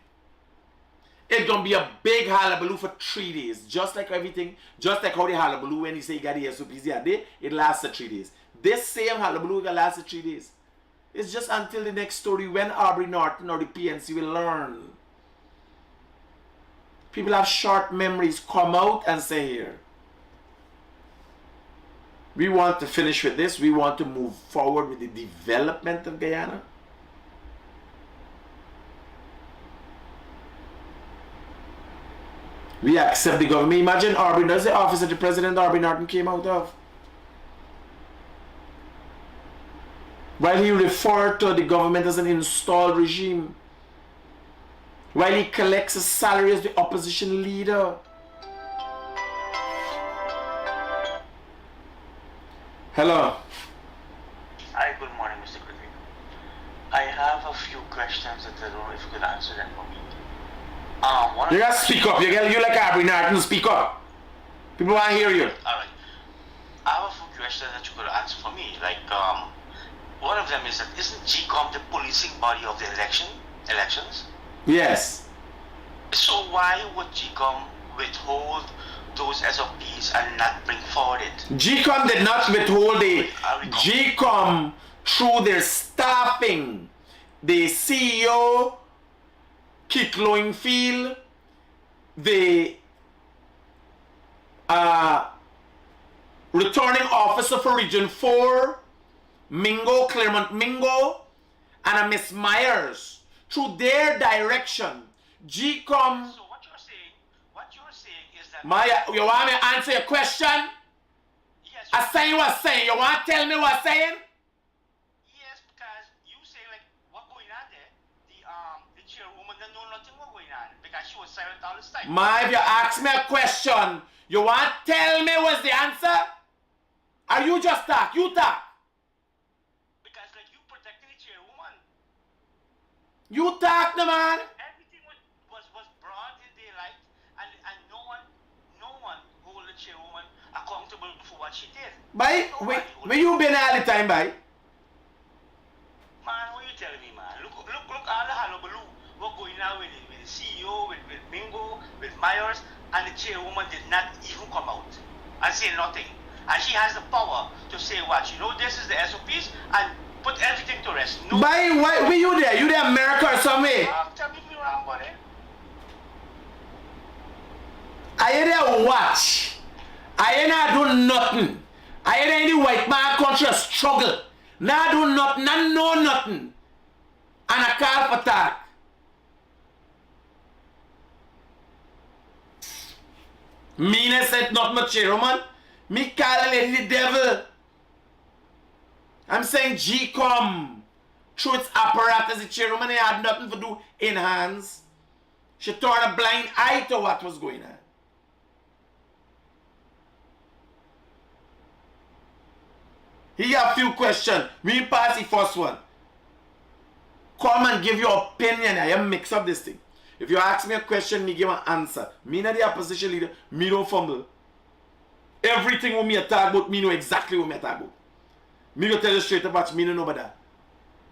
It's going to be a big hullabaloo for 3 days. Just like everything, just like how the hullabaloo when he say he got the SOPs the other day, it lasts 3 days. This same hullabaloo will last 3 days. It's just until the next story when Aubrey Norton or the PNC will learn. People have short memories. Come out and say here. We want to finish with this. We want to move forward with the development of Guyana. We accept the government. Imagine Aubrey, that's the office that the President Aubrey Norton came out of. While he referred to the government as an installed regime. While he collects his salary as the opposition leader. Hello. Hi, good morning, Mr. Critic. I have a few questions that I don't know if you could answer them for me. You gotta speak up. You like Aubrey Norton, speak up. People want to hear you. Alright. I have a few questions that you could answer for me. Like, one of them is that isn't GCOM the policing body of the elections? Yes. So why would GCOM withhold those SOPs and not bring forward it? GCOM did not withhold the GCOM through their staffing. The CEO, Keith Loingfield, the returning officer for Region 4, Mingo, Claremont Mingo, and a Miss Myers. Through their direction, GCOM. So what you're saying is that Maya, you want me to answer your question? yes, I say what's saying. You want to tell me what's saying? yes, because you say like what going on there, the chairwoman didn't know nothing what going on because she was silent all this time. Maya, if you ask me a question, you want to tell me what's the answer? Or you just talk? You talk. Because like you protecting the chairwoman. You talk, no man. Everything was brought in daylight, and no one hold the chairwoman accountable for what she did. Bye. Where you been all the time, bye? Man, what you telling me, man? Look, all the hullabaloo what going on with the CEO, with Bingo, with Myers, and the chairwoman did not even come out and say nothing. And she has the power to say what, this is the SOPs, and put everything to rest. No. Bye, where you there? You there America or somewhere? Tell me if you're wrong, buddy. I ain't there watch. I ain't not do nothing. I ain't in the white man country struggle. Nah do nothing, nah know nothing. And I call for talk. Me said not much chairman. Me call lady the devil. I'm saying G-Com through its apparatus, the chairwoman had nothing to do in hands. She turned a blind eye to what was going on. He have few questions. We pass the first one. Come and give your opinion. I am mix up this thing. If you ask me a question, me give an answer. Me not the opposition leader, me don't fumble. Everything what me talk about, me know exactly what me talk about. Me go tell you straight about me no know about that.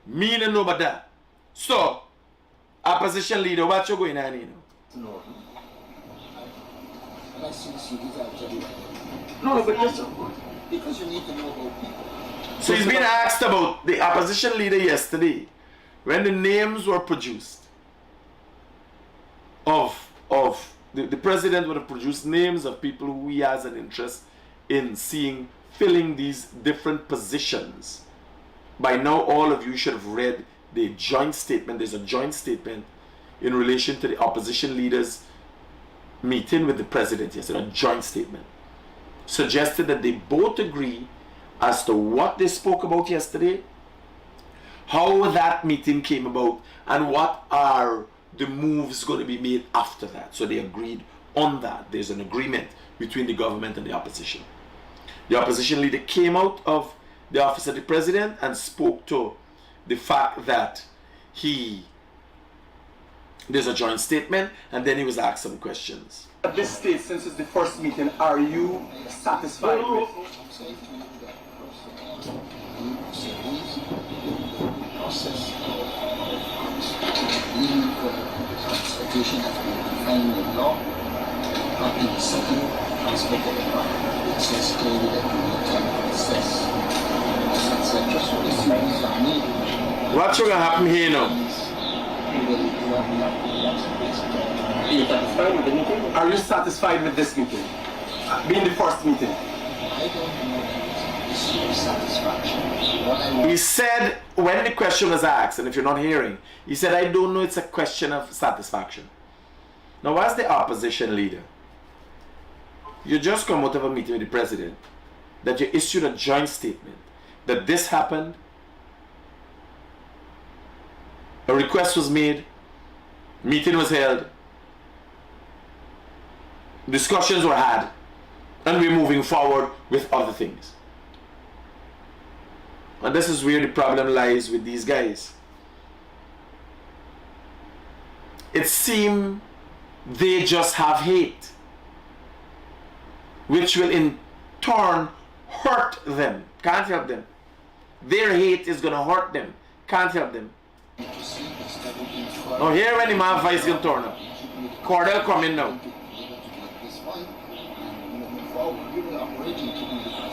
Me no know about that. So, opposition leader, what you going on here now? No. And I see the CDs, I'll tell you that. No, but just Because you need to know about people. So he's been asked about the opposition leader yesterday when the names were produced of the president would have produced names of people who he has an interest in seeing filling these different positions. By now all of you should have read the joint statement. There's a joint statement in relation to the opposition leaders meeting with the president yesterday, a joint statement. Suggested that they both agree as to what they spoke about yesterday, how that meeting came about, and what are the moves going to be made after that. So they agreed on that. There's an agreement between the government and the opposition. The opposition leader came out of the office of the president and spoke to the fact that there's a joint statement, and then he was asked some questions. at this stage, since it's the first meeting, are you satisfied with? Constitution has been defined in law, but in the second aspect of the law, it says clearly that you need time to assess. That's just what the students are needed. What's going to happen here now? Are you satisfied with this meeting? Being the first meeting? I don't know this year's satisfaction. What I want He said, when the question was asked, and if you're not hearing, he said, I don't know, it's a question of satisfaction. Now, as the opposition leader, you just come out of a meeting with the president, that you issued a joint statement, that this happened, a request was made, meeting was held, discussions were had, and we're moving forward with other things. And this is where the problem lies with these guys. It seems they just have hate, which will in turn hurt them. Can't help them. Their hate is going to hurt them. Can't help them. Now here when the man voice will turn up. Cordell come in now.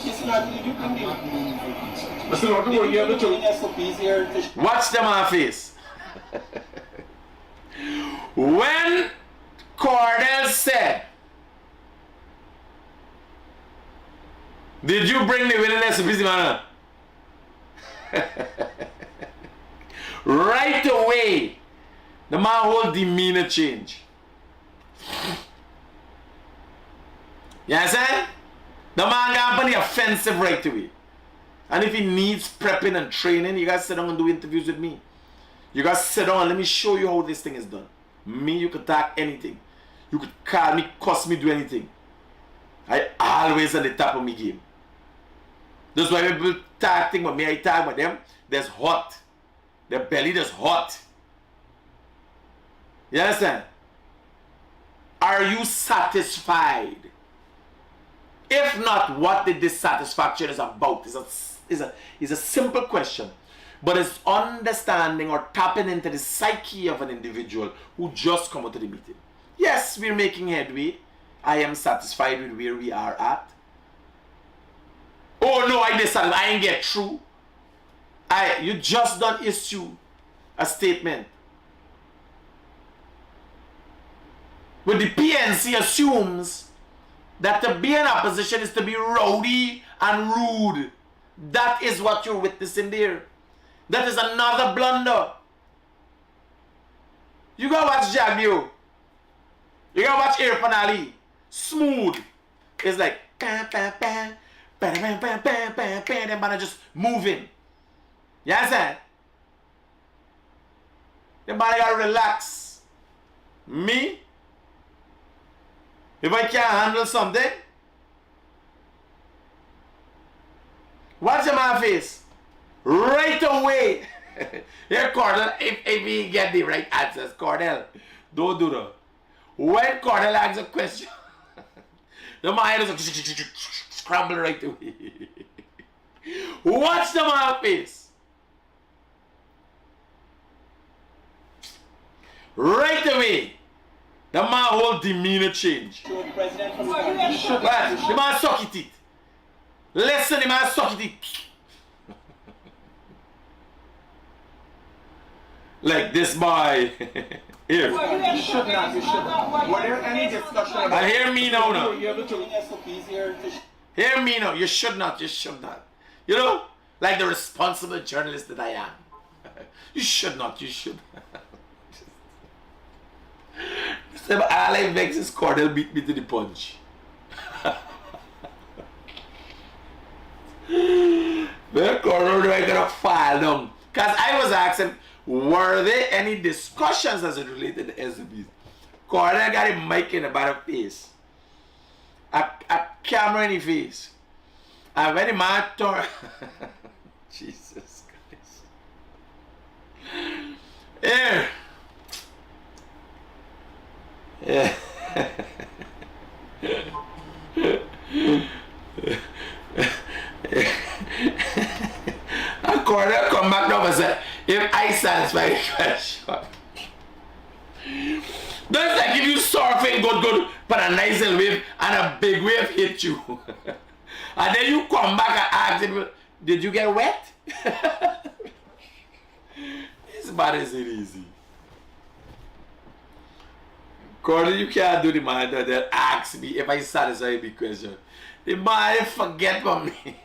It's not, you can be. Mr. Norton, you have the truth. SOPs here. Watch the man face. When Cordell said, did you bring the willingness to busy man? Right away, the man whole demeanor change. You understand? The man got the offensive right away. And if he needs prepping and training, you guys sit down and do interviews with me. You guys sit down and let me show you how this thing is done. Me, you could talk anything. You could call me, cuss me, do anything. I always at the top of my game. That's why people talk thing, but me, I talk about them. There's hot. Their belly is hot. You understand? Are you satisfied? If not, what the dissatisfaction is about is a simple question, but it's understanding or tapping into the psyche of an individual who just come out to the meeting. Yes, we're making headway. I am satisfied with where we are at. Oh no, I ain't get through. You just don't issue a statement. But the PNC assumes that to be in opposition is to be rowdy and rude. That is what you're witnessing there. That is another blunder. You go watch Jagmew. You go watch Irfan Ali. smooth. It's like bam, bam, bam, bam, bam, bam, bam, bam, bam. Them man are just moving. You understand? Them man gotta relax. Me, if I can't handle something, watch the man face right away. Here, Cordell, if he get the right answers, Cordell, don't do that. When Cordell asks a question, the man is scramble right away. Watch the man face. Right away, the man whole demeanor change. President from the But the man suck it teeth. Listen, the man suck it teeth. Like this boy. Here. You should not. Were there any discussion about And hear me now. You're able to bring SOPs here to Hear me now. You should not. You know, like the responsible journalist that I am. You should not. All I vex is Cordell beat me to the punch. Where Cordell do I gonna file down? Because I was asking, were there any discussions as it related to SOPs? Cordell got a mic in the bottom face. A camera in his face. And when the man turned, Jesus Christ. Here. Yeah. And Cordell come back now and say, if I satisfy the question. That's like if you surfing good, but a nice little wave and a big wave hit you. And then you come back and ask him, did you get wet? This man isn't easy. Cordell, you can't do the man that asks me if I satisfy the question. The man forget from me.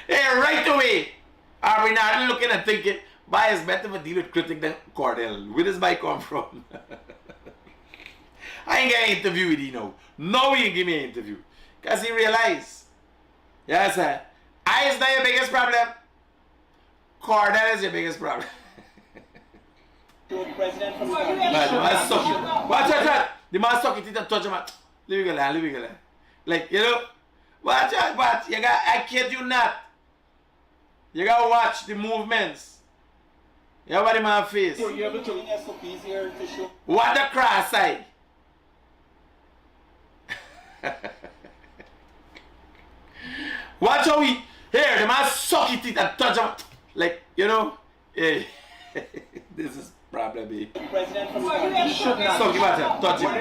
Hey, right away. Are we not looking and thinking, why is better to deal with Critic than Cordell? Where does my come from? I ain't getting an interview with you now. No, he ain't give me an interview. Because he realized, yes, sir, I is not your biggest problem. Cordell is your biggest problem. President from the Man suck it. Watch. The man suck it and touch him. Leave it alone. Like, you know, watch. You got, I kid you not. You gotta watch the movements. You know what the man face. You're able to bring SOPs here to show. What the cross eye. Watch how he, here, the man suck it and touch him. Like, you know, hey, this is problem, eh? President from the Suck him at touch him.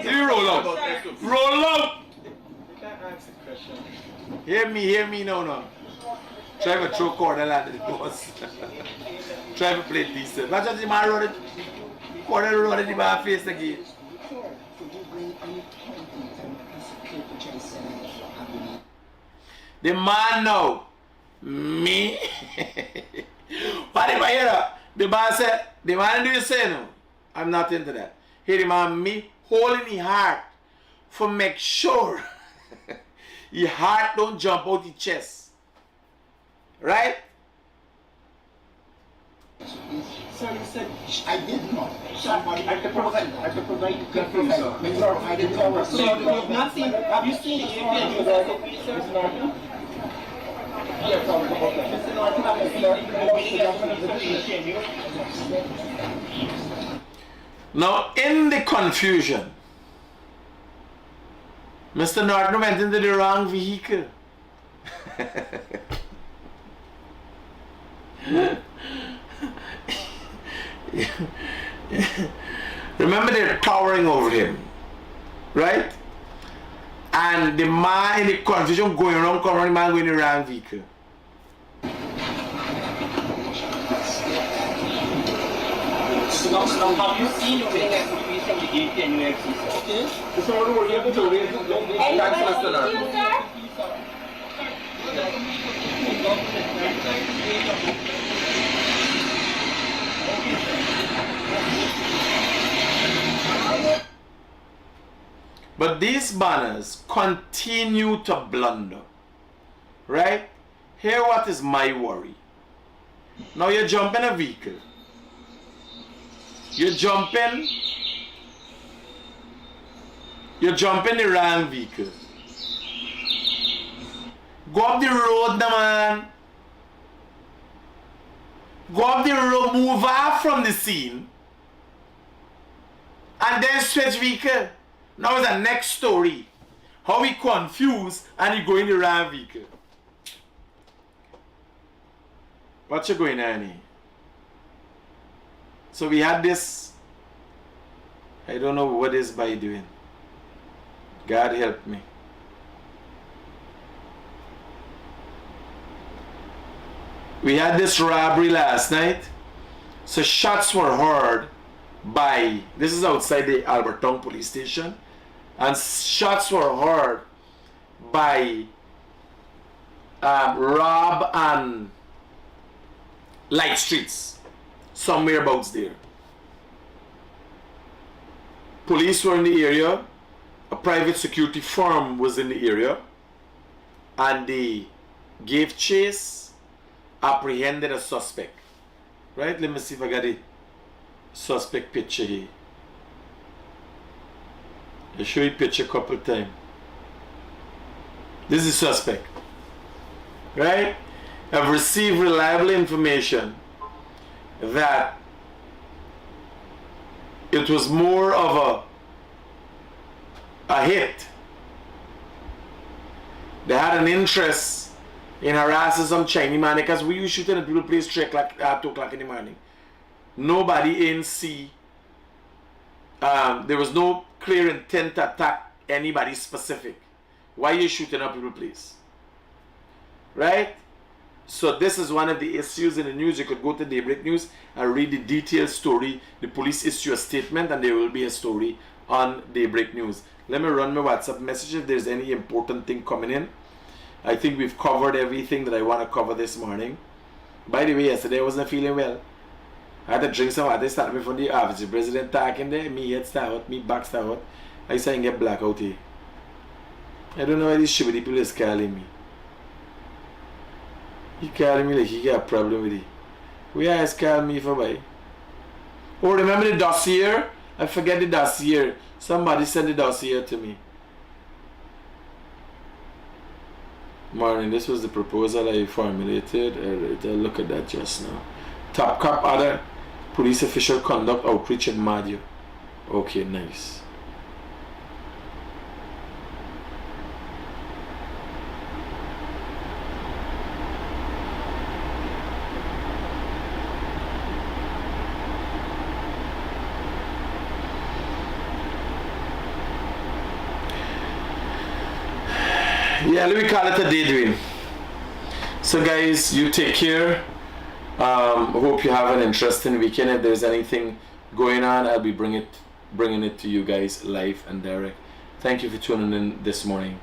You roll out. Roll out. You can't ask the question. Hear me now. Try to throw Cordell under the bus. Try to play decent. Watch out the man run it. Cordell run it in my face again. The man now. Me? What if I hear that? The man said, the man do you say no? I'm not into that. Here the man me holding his heart for make sure your heart don't jump out the chest. Right? Sir, you said I did not. Somebody I could provide provided cover. So you have not seen, have you seen the APN with SOPs, sir? Mr. Norton? Yes, Mr. Norton, have you seen the Now, in the confusion, Mr. Norton went into the wrong vehicle. Remember, they're towering over him, right? And the man in the confusion going around, covering the man going in the wrong vehicle. So now have you seen the SOPs from the APN UXC, sir? Okay. Mr. Norton, were you able to raise it? Thanks, Mr. Norton. But these banners continue to blunder. Right? Here what is my worry. Now you jump in a vehicle. You jump in the wrong vehicle. Go up the road, man. Go up the road, move off from the scene, and then switch vehicle. Now it's the next story. How we confuse and you go in the wrong vehicle. What you going on here? So we had this. I don't know what is by doing. God help me. We had this robbery last night. So shots were heard by, this is outside the Alberton police station, and shots were heard by Rob and Light Streets, somewhere about there. Police were in the area, a private security firm was in the area, and they gave chase, apprehended a suspect. Right? Let me see if I got a suspect picture here. I show you picture a couple of times. This is suspect. Right? I've received reliable information that it was more of a hit. They had an interest in harassing some Chinese man because we used shooting at people place 2 o'clock in the morning. Nobody in see. There was no clear intent to attack anybody specific. Why are you shooting up people place? Right? So this is one of the issues in the news. You could go to Daybreak News and read the detailed story. The police issue a statement and there will be a story on Daybreak News. Let me run my WhatsApp message if there's any important thing coming in. I think we've covered everything that I want to cover this morning. By the way, yesterday I wasn't feeling well. I had to drink some water. They started me from the office. The president talking there. Me head start out. Me back start out. I say I get blackout here. I don't know why this shitty people is calling me. He calling me like he got a problem with it. Where is calling me for by? Oh, remember the dossier? I forget the dossier. Somebody sent the dossier to me. Morning, this was the proposal I formulated. I'll look at that just now. Top cop other police official conduct outreach in Madio. Okay, nice. Yeah, let me call it a day dream. So guys, you take care. Hope you have an interesting weekend. If there's anything going on, I'll be bringing it to you guys live and direct. Thank you for tuning in this morning.